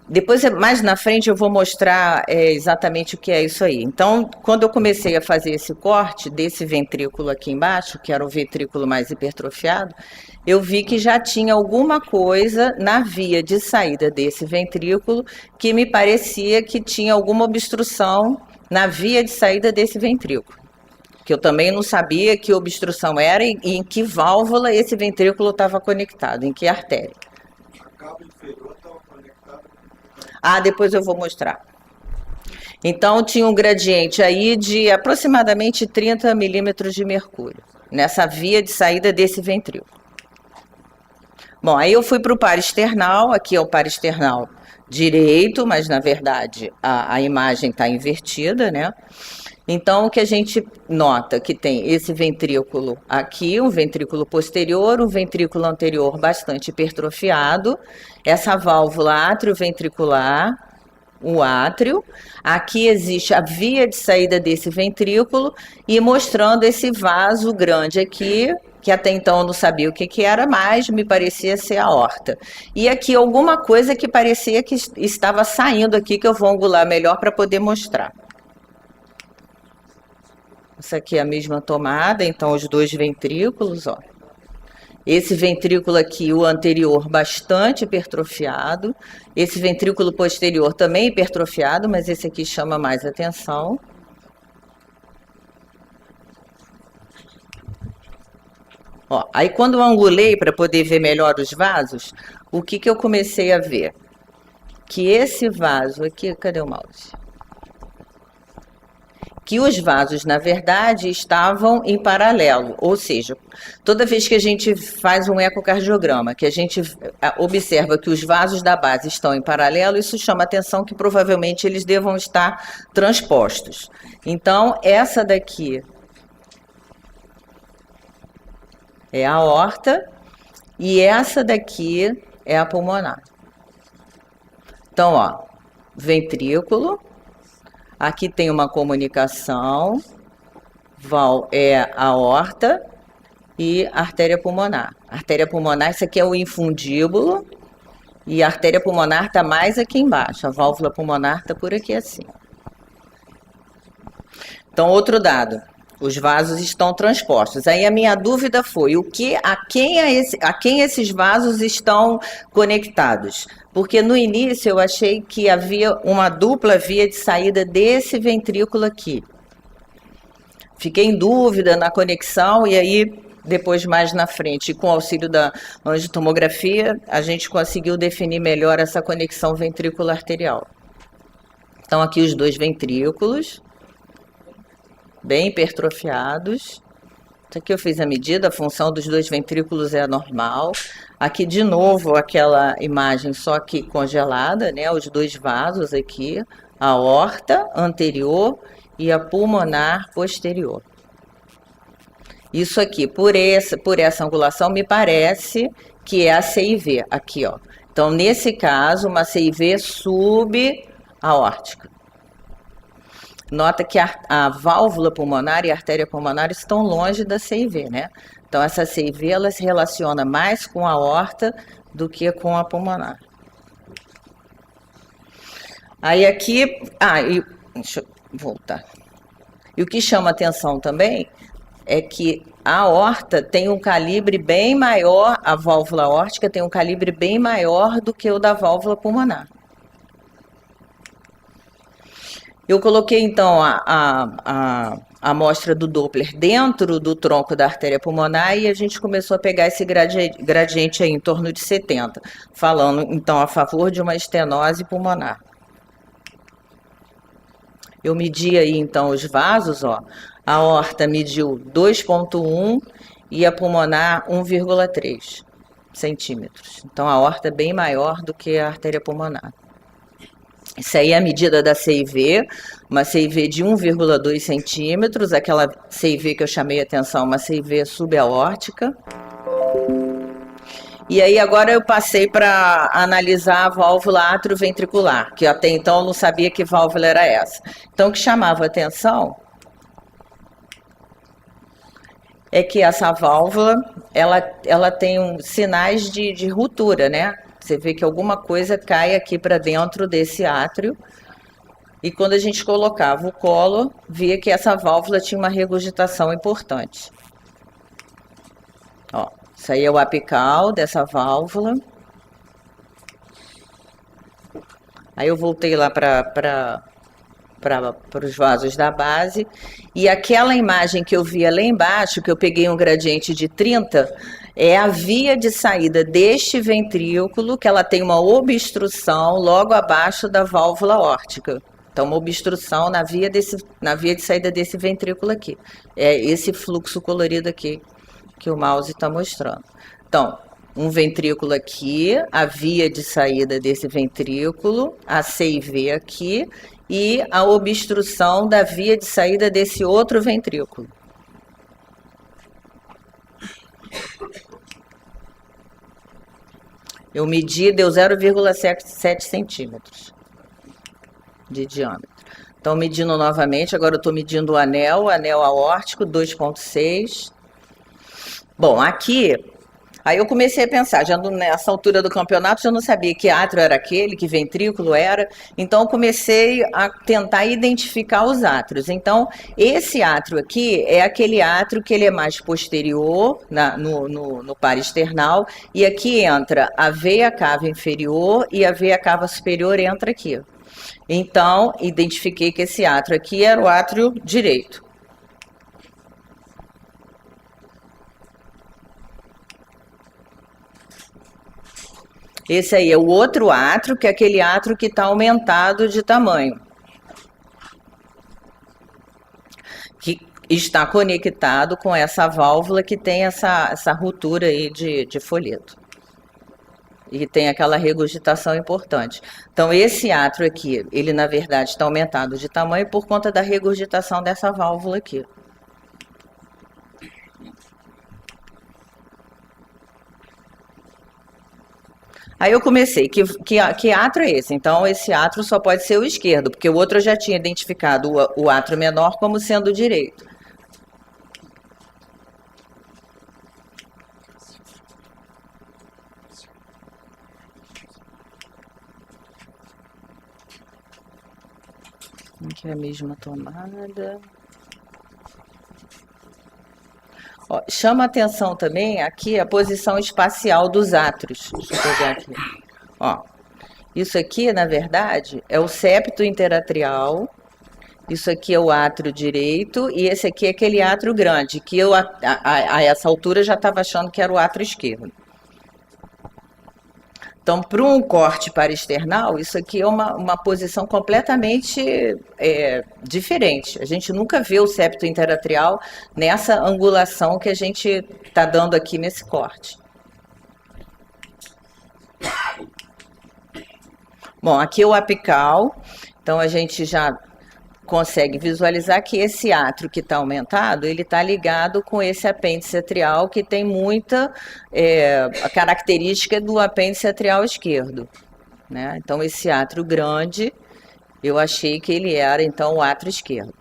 depois, mais na frente, eu vou mostrar exatamente o que é isso aí. Então, quando eu comecei a fazer esse corte desse ventrículo aqui embaixo, que era o ventrículo mais hipertrofiado, eu vi que já tinha alguma coisa na via de saída desse ventrículo que me parecia que tinha alguma obstrução na via de saída desse ventrículo. Que eu também não sabia que obstrução era e em que válvula esse ventrículo estava conectado, em que artéria. Ah, depois eu vou mostrar. Então, tinha um gradiente aí de aproximadamente 30 milímetros de mercúrio, nessa via de saída desse ventrículo. Bom, aí eu fui para o parasternal, aqui é o parasternal direito, mas na verdade a imagem está invertida, né? Então, o que a gente nota que tem esse ventrículo aqui, um ventrículo posterior, um ventrículo anterior bastante hipertrofiado, essa válvula atrioventricular, o átrio, aqui existe a via de saída desse ventrículo e mostrando esse vaso grande aqui, que até então eu não sabia o que era, mas me parecia ser a aorta. E aqui alguma coisa que parecia que estava saindo aqui, que eu vou angular melhor para poder mostrar. Essa aqui é a mesma tomada, então os dois ventrículos, ó. Esse ventrículo aqui, o anterior, bastante hipertrofiado. Esse ventrículo posterior também hipertrofiado, mas esse aqui chama mais atenção. Ó, aí quando eu angulei para poder ver melhor os vasos, o que eu comecei a ver? Que esse vaso aqui, cadê o mouse? que os vasos, na verdade, estavam em paralelo, ou seja, toda vez que a gente faz um ecocardiograma, que a gente observa que os vasos da base estão em paralelo, isso chama atenção que provavelmente eles devam estar transpostos. Então, essa daqui é a aorta e essa daqui é a pulmonar. Então, ó, ventrículo, aqui tem uma comunicação, é a aorta e artéria pulmonar. Artéria pulmonar, isso aqui é o infundíbulo, e a artéria pulmonar está mais aqui embaixo, a válvula pulmonar está por aqui assim. Então, outro dado, os vasos estão transpostos. Aí a minha dúvida foi, a quem esses vasos estão conectados? Porque no início eu achei que havia uma dupla via de saída desse ventrículo aqui. Fiquei em dúvida na conexão e aí, depois mais na frente, com o auxílio da angiotomografia, a gente conseguiu definir melhor essa conexão ventrículo-arterial. Então aqui os dois ventrículos, bem hipertrofiados. Isso aqui eu fiz a medida, a função dos dois ventrículos é normal. Aqui, de novo, aquela imagem só que congelada, né? Os dois vasos aqui, a aorta anterior e a pulmonar posterior. Isso aqui, por essa angulação, me parece que é a CIV, aqui, ó. Então, nesse caso, uma CIV subaórtica. Nota que a válvula pulmonar e a artéria pulmonar estão longe da CIV, né? Então, essa CIV, ela se relaciona mais com a aorta do que com a pulmonar. Aí aqui, deixa eu voltar. E o que chama atenção também é que a aorta tem um calibre bem maior, a válvula aórtica tem um calibre bem maior do que o da válvula pulmonar. Eu coloquei, então, a amostra do Doppler dentro do tronco da artéria pulmonar e a gente começou a pegar esse gradiente aí em torno de 70, falando, então, a favor de uma estenose pulmonar. Eu medi aí, então, os vasos, ó. A aorta mediu 2,1 e a pulmonar 1,3 centímetros. Então, a aorta é bem maior do que a artéria pulmonar. Isso aí é a medida da CIV, uma CIV de 1,2 centímetros, aquela CIV que eu chamei a atenção, uma CIV subaórtica. E aí agora eu passei para analisar a válvula atrioventricular, que até então eu não sabia que válvula era essa. Então o que chamava a atenção é que essa válvula, ela tem sinais de ruptura, né? Você vê que alguma coisa cai aqui para dentro desse átrio. E quando a gente colocava o colo, via que essa válvula tinha uma regurgitação importante. Ó, isso aí é o apical dessa válvula. Aí eu voltei lá para os vasos da base. E aquela imagem que eu via lá embaixo, que eu peguei um gradiente de 30, é a via de saída deste ventrículo, que ela tem uma obstrução logo abaixo da válvula aórtica. Então, uma obstrução na via de saída desse ventrículo aqui. É esse fluxo colorido aqui que o mouse está mostrando. Então, um ventrículo aqui, a via de saída desse ventrículo, a CIV aqui, e a obstrução da via de saída desse outro ventrículo. Eu medi, deu 0,7 centímetros de diâmetro. Então, medindo novamente, agora eu estou medindo o anel aórtico, 2,6. Bom, aqui, aí eu comecei a pensar, já nessa altura do campeonato, já não sabia que átrio era aquele, que ventrículo era, então eu comecei a tentar identificar os átrios. Então, esse átrio aqui é aquele átrio que ele é mais posterior, no par external, e aqui entra a veia cava inferior e a veia cava superior entra aqui. Então, identifiquei que esse átrio aqui era o átrio direito. Esse aí é o outro átrio, que é aquele átrio que está aumentado de tamanho. está conectado com essa válvula que tem essa ruptura aí de folheto. E tem aquela regurgitação importante. Então, esse átrio aqui, ele na verdade está aumentado de tamanho por conta da regurgitação dessa válvula aqui. Aí eu comecei, que átrio é esse? Então, esse átrio só pode ser o esquerdo, porque o outro eu já tinha identificado o átrio menor como sendo o direito. Aqui é a mesma tomada. Ó, chama atenção também aqui a posição espacial dos átrios. Deixa eu pegar aqui. Ó, isso aqui, na verdade, é o septo interatrial. Isso aqui é o átrio direito. E esse aqui é aquele átrio grande, que eu, a essa altura, já estava achando que era o átrio esquerdo. Então, para um corte parasternal, isso aqui é uma posição completamente diferente. A gente nunca vê o septo interatrial nessa angulação que a gente está dando aqui nesse corte. Bom, aqui é o apical. Então, a gente já consegue visualizar que esse átrio que está aumentado, ele está ligado com esse apêndice atrial que tem muita a característica do apêndice atrial esquerdo, né? Então, esse átrio grande, eu achei que ele era, então, o átrio esquerdo.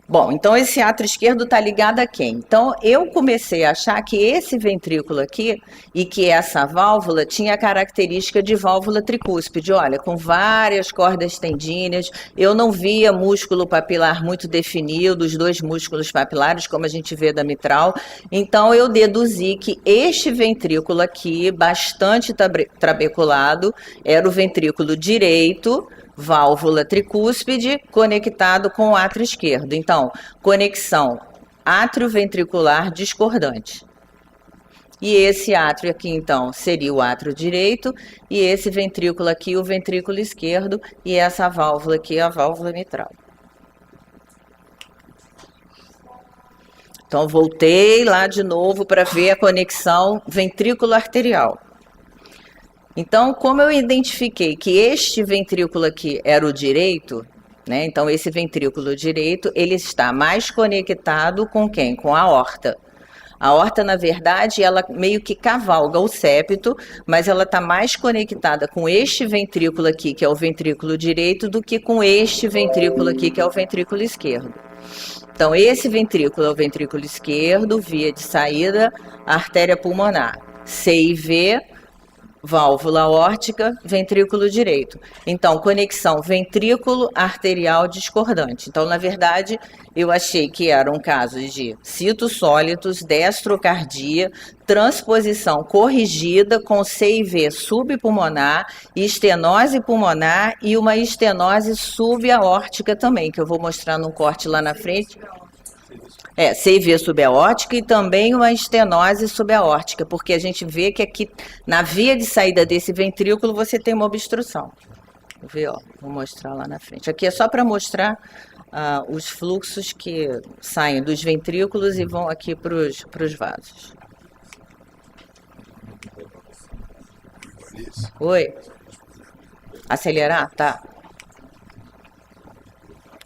Bom, então esse átrio esquerdo está ligado a quem? Então, eu comecei a achar que esse ventrículo aqui e que essa válvula tinha a característica de válvula tricúspide, olha, com várias cordas tendíneas, eu não via músculo papilar muito definido, os dois músculos papilares, como a gente vê da mitral, então eu deduzi que este ventrículo aqui, bastante trabeculado, era o ventrículo direito, válvula tricúspide conectado com o átrio esquerdo. Então, conexão átrio-ventricular discordante. E esse átrio aqui, então, seria o átrio direito, e esse ventrículo aqui, o ventrículo esquerdo, e essa válvula aqui, a válvula mitral. Então, voltei lá de novo para ver a conexão ventrículo-arterial. Então, como eu identifiquei que este ventrículo aqui era o direito, né? Então, esse ventrículo direito, ele está mais conectado com quem? Com a aorta. A aorta, na verdade, ela meio que cavalga o septo, mas ela está mais conectada com este ventrículo aqui, que é o ventrículo direito, do que com este ventrículo aqui, que é o ventrículo esquerdo. Então, esse ventrículo é o ventrículo esquerdo, via de saída, artéria pulmonar. C e V, válvula aórtica, ventrículo direito. Então, conexão ventrículo arterial discordante. Então, na verdade, eu achei que eram casos de citosólitos, destrocardia, transposição corrigida com C e V subpulmonar, estenose pulmonar e uma estenose subaórtica também, que eu vou mostrar num corte lá na frente. C e V subaórtica e também uma estenose subaórtica, porque a gente vê que aqui na via de saída desse ventrículo você tem uma obstrução. Vou ver, ó, vou mostrar lá na frente. Aqui é só para mostrar os fluxos que saem dos ventrículos e vão aqui para os vasos. Oi? Acelerar? Tá.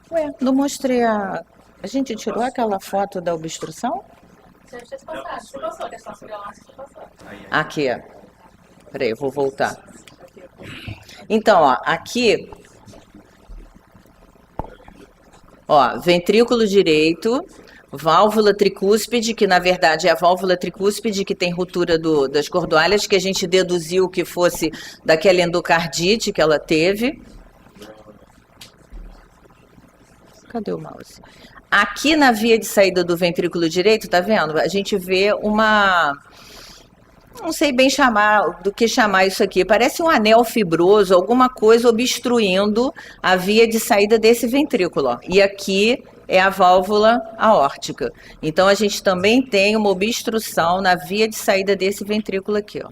Ué, não mostrei a... A gente tirou aquela foto da obstrução? Aqui, ó. Peraí, eu vou voltar. Então, ó, aqui, ó, ventrículo direito, válvula tricúspide, que na verdade é a válvula tricúspide que tem ruptura das cordoalhas, que a gente deduziu que fosse daquela endocardite que ela teve. Cadê o mouse? Aqui na via de saída do ventrículo direito, tá vendo? A gente vê uma... Não sei bem do que chamar isso aqui. Parece um anel fibroso, alguma coisa obstruindo a via de saída desse ventrículo. Ó. E aqui é a válvula aórtica. Então, a gente também tem uma obstrução na via de saída desse ventrículo aqui. Ó.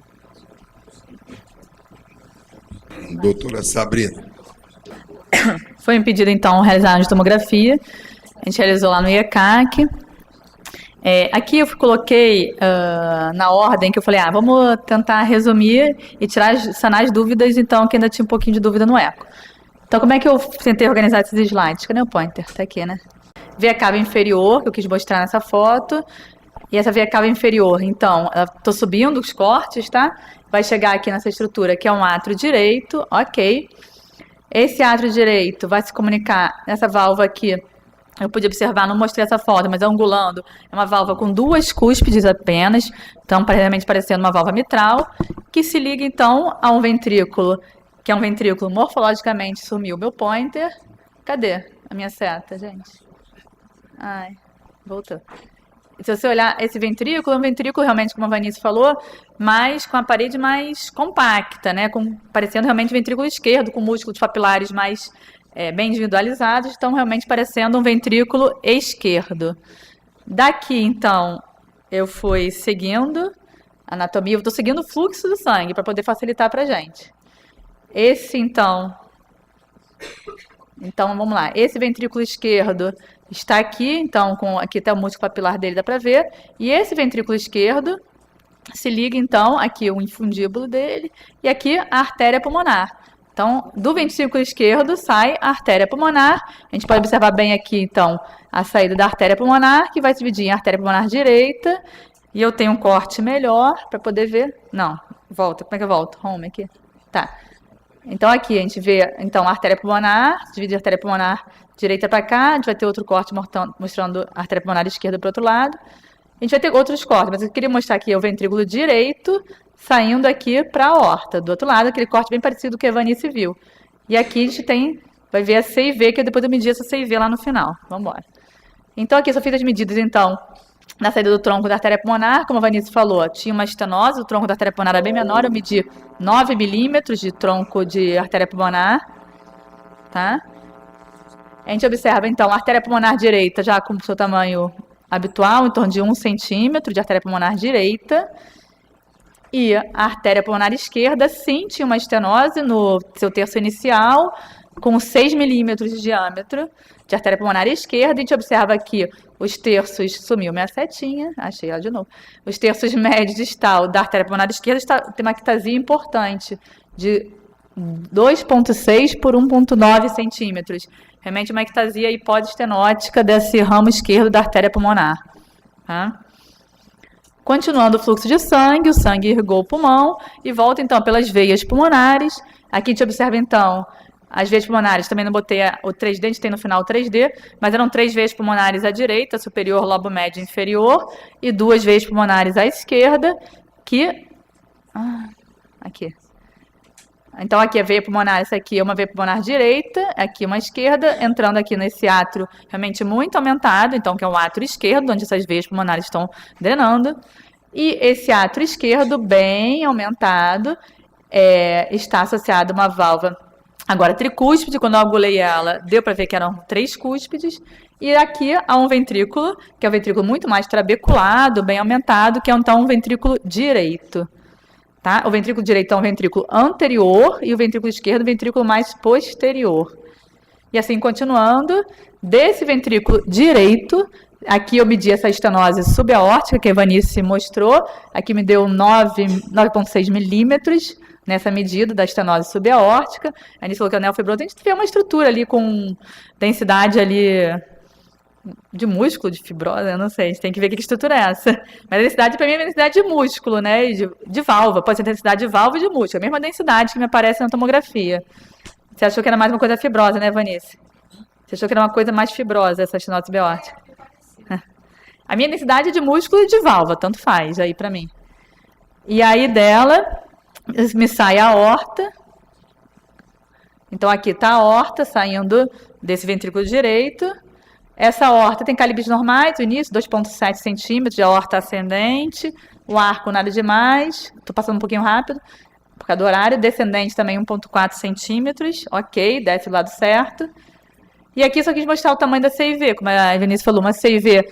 Doutora Sabrina. Foi impedido, então, realizar a tomografia. A gente realizou lá no IECAC. Aqui eu coloquei na ordem que eu falei, vamos tentar resumir e sanar as dúvidas, então, que ainda tinha um pouquinho de dúvida no eco. Então, como é que eu tentei organizar esses slides? Cadê o pointer? Tá aqui, né? Veia cava inferior, que eu quis mostrar nessa foto, e essa veia cava inferior, então, estou subindo os cortes, tá? Vai chegar aqui nessa estrutura, que é um átrio direito, ok. Esse átrio direito vai se comunicar nessa válvula aqui. Eu pude observar, não mostrei essa foto, mas angulando, é uma válvula com 2 cúspides apenas, então realmente parecendo uma válvula mitral, que se liga então a um ventrículo, que é um ventrículo morfologicamente, sumiu meu pointer. Cadê a minha seta, gente? Ai, voltou. Se você olhar esse ventrículo, é um ventrículo realmente, como a Vanice falou, mas com a parede mais compacta, né? Parecendo realmente ventrículo esquerdo, com músculos papilares mais bem individualizados, estão realmente parecendo um ventrículo esquerdo. Daqui, então, eu fui seguindo a anatomia, eu estou seguindo o fluxo do sangue para poder facilitar para a gente. Esse, então, vamos lá. Esse ventrículo esquerdo está aqui, então, aqui até o músculo papilar dele dá para ver. E esse ventrículo esquerdo se liga, então, aqui o infundíbulo dele e aqui a artéria pulmonar. Então, do ventrículo esquerdo sai a artéria pulmonar. A gente pode observar bem aqui, então, a saída da artéria pulmonar, que vai se dividir em artéria pulmonar direita. E eu tenho um corte melhor para poder ver. Não, volta. Como é que eu volto? Home aqui. Tá. Então, aqui a gente vê, então, a artéria pulmonar, divide a artéria pulmonar direita para cá, a gente vai ter outro corte mostrando a artéria pulmonar esquerda para o outro lado. A gente vai ter outros cortes, mas eu queria mostrar aqui o ventrículo direito saindo aqui para a aorta. Do outro lado, aquele corte bem parecido com o que a Vanice viu. E aqui a gente vai ver a CIV, que depois eu medi essa CIV lá no final. Vamos embora. Então, aqui eu só fiz as medidas, então, na saída do tronco da artéria pulmonar, como a Vanice falou, tinha uma estenose, o tronco da artéria pulmonar era bem menor, eu medi 9 milímetros de tronco de artéria pulmonar, tá? A gente observa, então, a artéria pulmonar direita já com o seu tamanho habitual, em torno de 1 centímetro de artéria pulmonar direita, e a artéria pulmonar esquerda, sim, tinha uma estenose no seu terço inicial, com 6 milímetros de diâmetro de artéria pulmonar esquerda. A gente observa aqui os terços, sumiu minha setinha, achei ela de novo. Os terços médios distal da artéria pulmonar esquerda tem uma ictasia importante, de 2,6 por 1,9 centímetros. Realmente uma ictasia hipodestenótica desse ramo esquerdo da artéria pulmonar. Tá? Continuando o fluxo de sangue, o sangue irrigou o pulmão e volta, então, pelas veias pulmonares. Aqui a gente observa, então, as veias pulmonares, também não botei o 3D, a gente tem no final o 3D, mas eram 3 veias pulmonares à direita, superior, lobo médio e inferior, e 2 veias pulmonares à esquerda, que... aqui. Então, aqui a veia pulmonar, essa aqui é uma veia pulmonar direita, aqui uma esquerda, entrando aqui nesse átrio realmente muito aumentado, então, que é o átrio esquerdo, onde essas veias pulmonares estão drenando. E esse átrio esquerdo, bem aumentado, está associado a uma válvula, agora tricúspide. Quando eu agulhei ela, deu para ver que eram 3 cúspides. E aqui há um ventrículo, que é um ventrículo muito mais trabeculado, bem aumentado, que é então um ventrículo direito. Tá? O ventrículo direito é um ventrículo anterior e o ventrículo esquerdo é um ventrículo mais posterior. E assim, continuando, desse ventrículo direito, aqui eu medi essa estenose subaórtica, que a Vanice mostrou, aqui me deu 9,6 milímetros nessa medida da estenose subaórtica. A Vanice falou que é neofibroso, a gente vê uma estrutura ali com densidade ali de músculo, de fibrose, eu não sei, a gente tem que ver que estrutura é essa. Mas a densidade, para mim, é a densidade de músculo, né? De válvula, pode ser densidade de válvula e de músculo, a mesma densidade que me aparece na tomografia. Você achou que era mais uma coisa fibrosa, né, Vanice? Você achou que era uma coisa mais fibrosa, essa estenose subaórtica? A minha densidade é de músculo e de válvula, tanto faz aí para mim. E aí dela, me sai a aorta. Então aqui está a aorta saindo desse ventrículo direito. Essa aorta tem calibres normais, o início 2,7 centímetros de aorta ascendente, o arco nada demais, estou passando um pouquinho rápido, por causa do horário, descendente também 1,4 centímetros, ok, desce do lado certo. E aqui só quis mostrar o tamanho da CIV, como a Vanice falou, uma CIV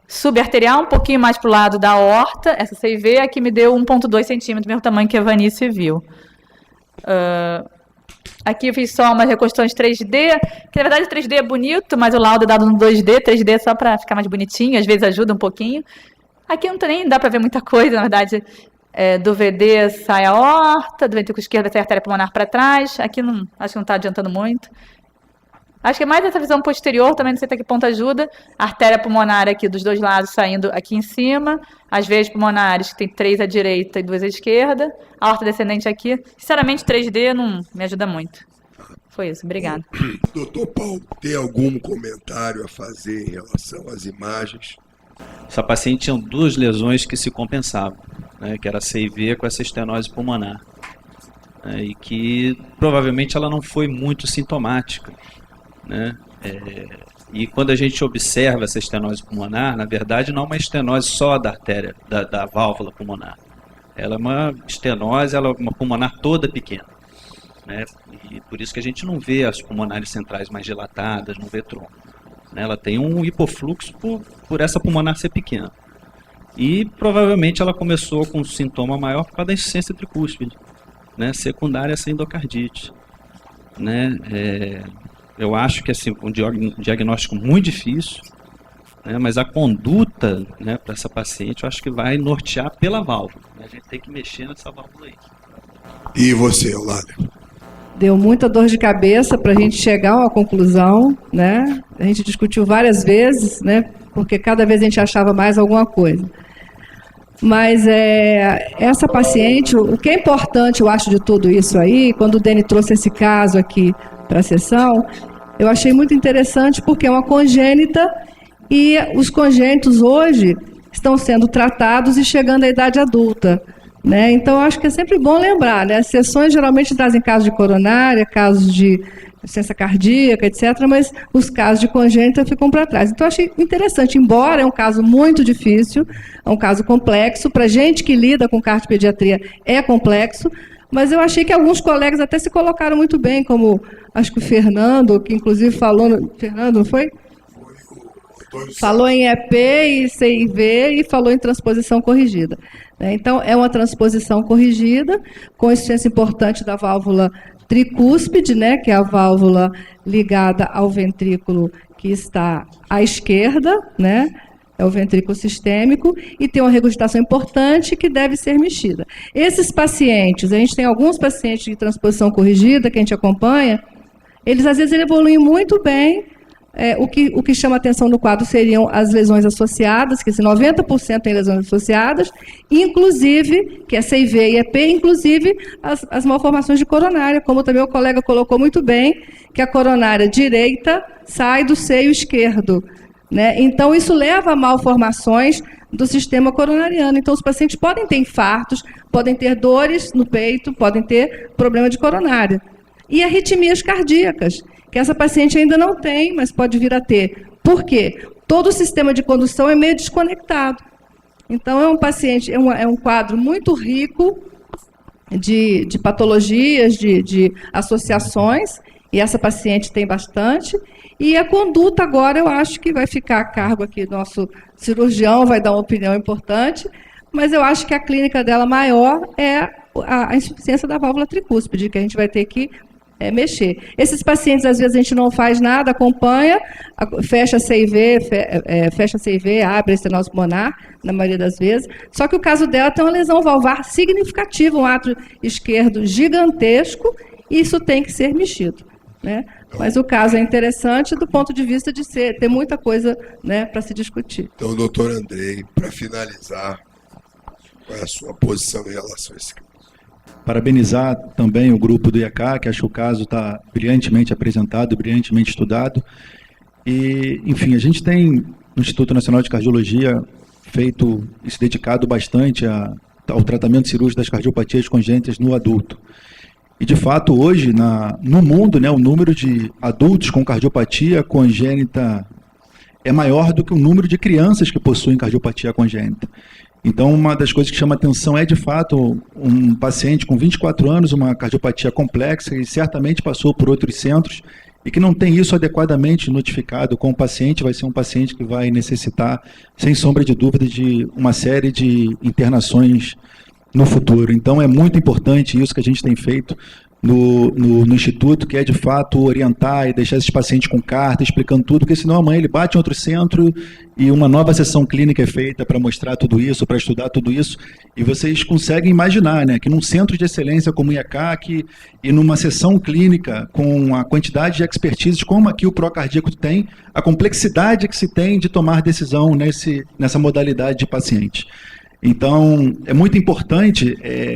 subarterial, um pouquinho mais para o lado da aorta, essa CIV aqui me deu 1,2 centímetros, mesmo tamanho que a Vanice viu. Aqui eu fiz só umas reconstruções 3D, que na verdade 3D é bonito, mas o laudo é dado no 2D, 3D é só para ficar mais bonitinho, às vezes ajuda um pouquinho. Aqui não tem nem dá para ver muita coisa, na verdade, do VD sai a aorta, do ventrículo esquerdo sai a artéria pulmonar para trás, aqui não, acho que não está adiantando muito. Acho que é mais essa visão posterior, também não sei até que ponto ajuda. A artéria pulmonar aqui dos dois lados saindo aqui em cima. As veias pulmonares, que tem 3 à direita e 2 à esquerda. A aorta descendente aqui. Sinceramente, 3D não me ajuda muito. Foi isso, obrigada. Doutor Paulo, tem algum comentário a fazer em relação às imagens? Essa paciente tinha 2 lesões que se compensavam, né, que era a CIV com essa estenose pulmonar. E que provavelmente ela não foi muito sintomática. Né? E quando a gente observa essa estenose pulmonar, na verdade não é uma estenose só da artéria, da válvula pulmonar. Ela é uma estenose, ela é uma pulmonar toda pequena. Né? E por isso que a gente não vê as pulmonares centrais mais dilatadas, não vê trombo. Né? Ela tem um hipofluxo por essa pulmonar ser pequena. E provavelmente ela começou com um sintoma maior por causa da insuficiência tricúspide, né? Secundária a essa endocardite. Né? Eu acho que assim, um diagnóstico muito difícil, né, mas a conduta, né, para essa paciente, eu acho que vai nortear pela válvula. Né, a gente tem que mexer nessa válvula aí. E você, Eulália? Deu muita dor de cabeça para a gente chegar a uma conclusão, né? A gente discutiu várias vezes, né? Porque cada vez a gente achava mais alguma coisa. Mas essa paciente, o que é importante, eu acho, de tudo isso aí, quando o Deni trouxe esse caso aqui para a sessão, eu achei muito interessante porque é uma congênita e os congênitos hoje estão sendo tratados e chegando à idade adulta. Né? Então, eu acho que é sempre bom lembrar, né? As sessões geralmente trazem casos de coronária, casos de insuficiência cardíaca, etc., mas os casos de congênita ficam para trás. Então, eu achei interessante, embora é um caso muito difícil, é um caso complexo, para gente que lida com cardiopediatria é complexo, mas eu achei que alguns colegas até se colocaram muito bem, como acho que o Fernando, que inclusive falou... Fernando, não foi? Falou em EP e CIV e falou em transposição corrigida. Então, é uma transposição corrigida, com insuficiência importante da válvula tricúspide, né, que é a válvula ligada ao ventrículo que está à esquerda, né, é o ventrículo sistêmico, e tem uma regurgitação importante que deve ser mexida. Esses pacientes, a gente tem alguns pacientes de transposição corrigida que a gente acompanha, eles às vezes evoluem muito bem. O que chama atenção no quadro seriam as lesões associadas, que esse 90% tem lesões associadas, inclusive, que é CIV e EP, inclusive as malformações de coronária, como também o colega colocou muito bem, que a coronária direita sai do seio esquerdo. Né? Então, isso leva a malformações do sistema coronariano. Então, os pacientes podem ter infartos, podem ter dores no peito, podem ter problema de coronária. E arritmias cardíacas, que essa paciente ainda não tem, mas pode vir a ter. Por quê? Todo o sistema de condução é meio desconectado. Então, é um paciente, é um quadro muito rico de patologias, de associações, e essa paciente tem bastante. E a conduta agora, eu acho que vai ficar a cargo aqui do nosso cirurgião, vai dar uma opinião importante, mas eu acho que a clínica dela maior é a insuficiência da válvula tricúspide, que a gente vai ter que mexer. Esses pacientes, às vezes, a gente não faz nada, acompanha, fecha CIV, abre a estenose pulmonar, na maioria das vezes. Só que o caso dela tem uma lesão valvar significativa, um átrio esquerdo gigantesco, e isso tem que ser mexido. Né? Mas o caso é interessante do ponto de vista de ter muita coisa, né, para se discutir. Então, doutor Andrei, para finalizar, qual é a sua posição em relação a esse caso? Parabenizar também o grupo do IECA, que acho que o caso está brilhantemente apresentado, brilhantemente estudado. E, enfim, a gente tem no Instituto Nacional de Cardiologia feito e se dedicado bastante ao tratamento cirúrgico das cardiopatias congênitas no adulto. E, de fato, hoje, no mundo, né, o número de adultos com cardiopatia congênita é maior do que o número de crianças que possuem cardiopatia congênita. Então, uma das coisas que chama atenção é, de fato, um paciente com 24 anos, uma cardiopatia complexa, e certamente passou por outros centros, e que não tem isso adequadamente notificado com o paciente, vai ser um paciente que vai necessitar, sem sombra de dúvida, de uma série de internações no futuro. Então, é muito importante isso que a gente tem feito no Instituto, que é de fato orientar e deixar esses pacientes com carta, explicando tudo, porque senão amanhã ele bate em outro centro e uma nova sessão clínica é feita para mostrar tudo isso, para estudar tudo isso, e vocês conseguem imaginar, né, que num centro de excelência como o IACAC e numa sessão clínica com a quantidade de expertise como aqui o Procardíaco tem, a complexidade que se tem de tomar decisão nessa modalidade de paciente. Então, é muito importante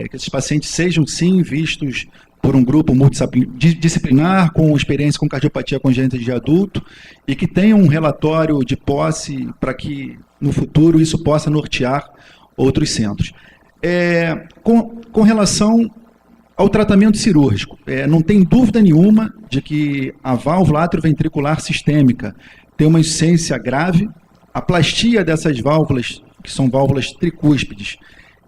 que esses pacientes sejam, sim, vistos por um grupo multidisciplinar, com experiência com cardiopatia congênita de adulto, e que tenham um relatório de posse para que, no futuro, isso possa nortear outros centros. Com relação ao tratamento cirúrgico, não tem dúvida nenhuma de que a válvula atrioventricular sistêmica tem uma insuficiência grave. A plastia dessas válvulas, que são válvulas tricúspides,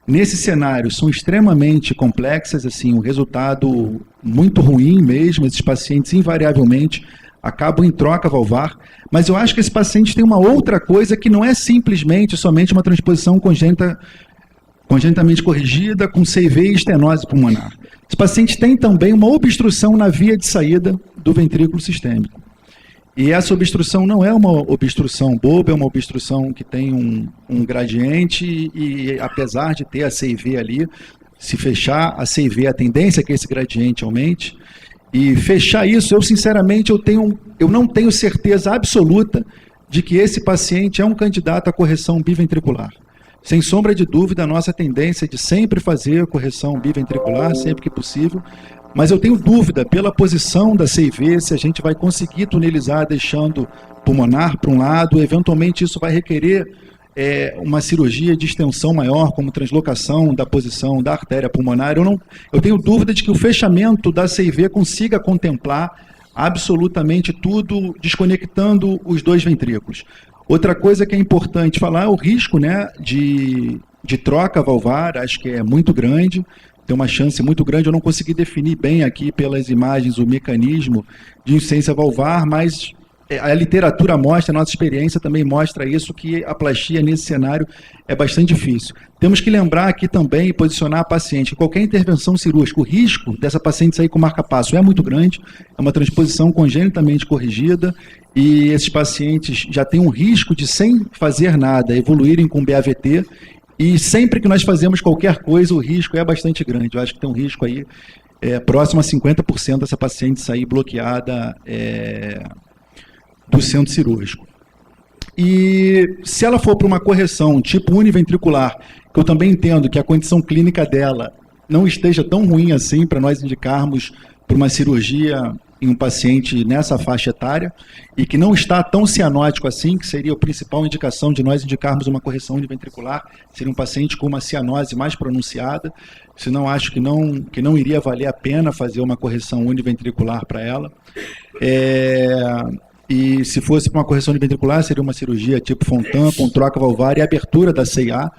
nesse cenário são extremamente complexas, assim, um resultado muito ruim mesmo. Esses pacientes invariavelmente acabam em troca valvar, mas eu acho que esse paciente tem uma outra coisa que não é simplesmente somente uma transposição congenitamente corrigida com CV e estenose pulmonar. Esse paciente tem também uma obstrução na via de saída do ventrículo sistêmico. E essa obstrução não é uma obstrução boba, é uma obstrução que tem um gradiente e apesar de ter a CIV ali, se fechar a CIV, a tendência é que esse gradiente aumente. E fechar isso, eu sinceramente, eu não tenho certeza absoluta de que esse paciente é um candidato à correção biventricular. Sem sombra de dúvida, a nossa tendência é de sempre fazer correção biventricular, sempre que possível, mas eu tenho dúvida, pela posição da CIV, se a gente vai conseguir tunelizar deixando pulmonar para um lado. Eventualmente isso vai requerer uma cirurgia de extensão maior, como translocação da posição da artéria pulmonar. Eu tenho dúvida de que o fechamento da CIV consiga contemplar absolutamente tudo, desconectando os dois ventrículos. Outra coisa que é importante falar é o risco, né, de troca valvar, acho que é muito grande. Tem uma chance muito grande. Eu não consegui definir bem aqui pelas imagens o mecanismo de insuficiência valvar, mas a literatura mostra, a nossa experiência também mostra isso, que a plastia nesse cenário é bastante difícil. Temos que lembrar aqui também e posicionar a paciente. Qualquer intervenção cirúrgica, o risco dessa paciente sair com marca-passo é muito grande, é uma transposição congenitamente corrigida, e esses pacientes já têm um risco de, sem fazer nada, evoluírem com BAVT. E sempre que nós fazemos qualquer coisa, o risco é bastante grande. Eu acho que tem um risco aí próximo a 50% dessa paciente sair bloqueada do centro cirúrgico. E se ela for para uma correção tipo univentricular, que eu também entendo que a condição clínica dela não esteja tão ruim assim para nós indicarmos para uma cirurgia em um paciente nessa faixa etária, e que não está tão cianótico assim, que seria a principal indicação de nós indicarmos uma correção univentricular, seria um paciente com uma cianose mais pronunciada, senão acho que não iria valer a pena fazer uma correção univentricular para ela. E se fosse para uma correção univentricular, seria uma cirurgia tipo Fontan, com troca valvar e abertura da CIA,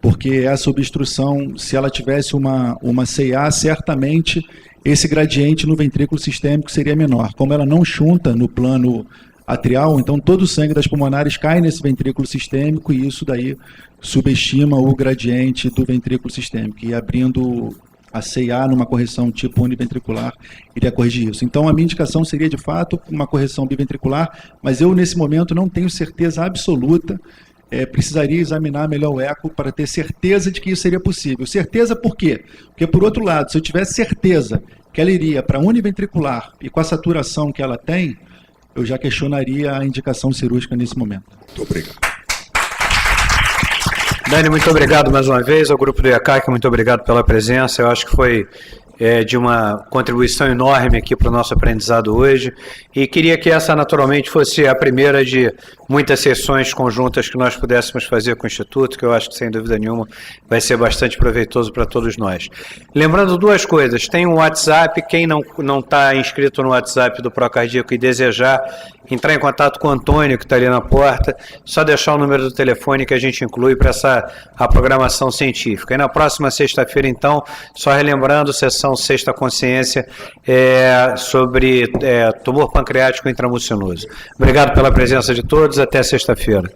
porque essa obstrução, se ela tivesse uma CIA, certamente esse gradiente no ventrículo sistêmico seria menor. Como ela não chunta no plano atrial, então todo o sangue das pulmonares cai nesse ventrículo sistêmico e isso daí subestima o gradiente do ventrículo sistêmico. E abrindo a CIA numa correção tipo univentricular iria corrigir isso. Então a minha indicação seria de fato uma correção biventricular, mas eu nesse momento não tenho certeza absoluta. Precisaria examinar melhor o eco para ter certeza de que isso seria possível. Certeza por quê? Porque, por outro lado, se eu tivesse certeza que ela iria para univentricular e com a saturação que ela tem, eu já questionaria a indicação cirúrgica nesse momento. Muito obrigado. Dani, muito obrigado mais uma vez. Ao grupo do IACAC, muito obrigado pela presença. Eu acho que foi de uma contribuição enorme aqui para o nosso aprendizado hoje, e queria que essa naturalmente fosse a primeira de muitas sessões conjuntas que nós pudéssemos fazer com o Instituto, que eu acho que sem dúvida nenhuma vai ser bastante proveitoso para todos nós. Lembrando duas coisas, tem um WhatsApp, quem não está inscrito no WhatsApp do Procardíaco e desejar entrar em contato com o Antônio, que está ali na porta, só deixar o número do telefone que a gente inclui para a programação científica. E na próxima sexta-feira, então, só relembrando, sessão Sexta Consciência sobre tumor pancreático intramucinoso. Obrigado pela presença de todos, até sexta-feira.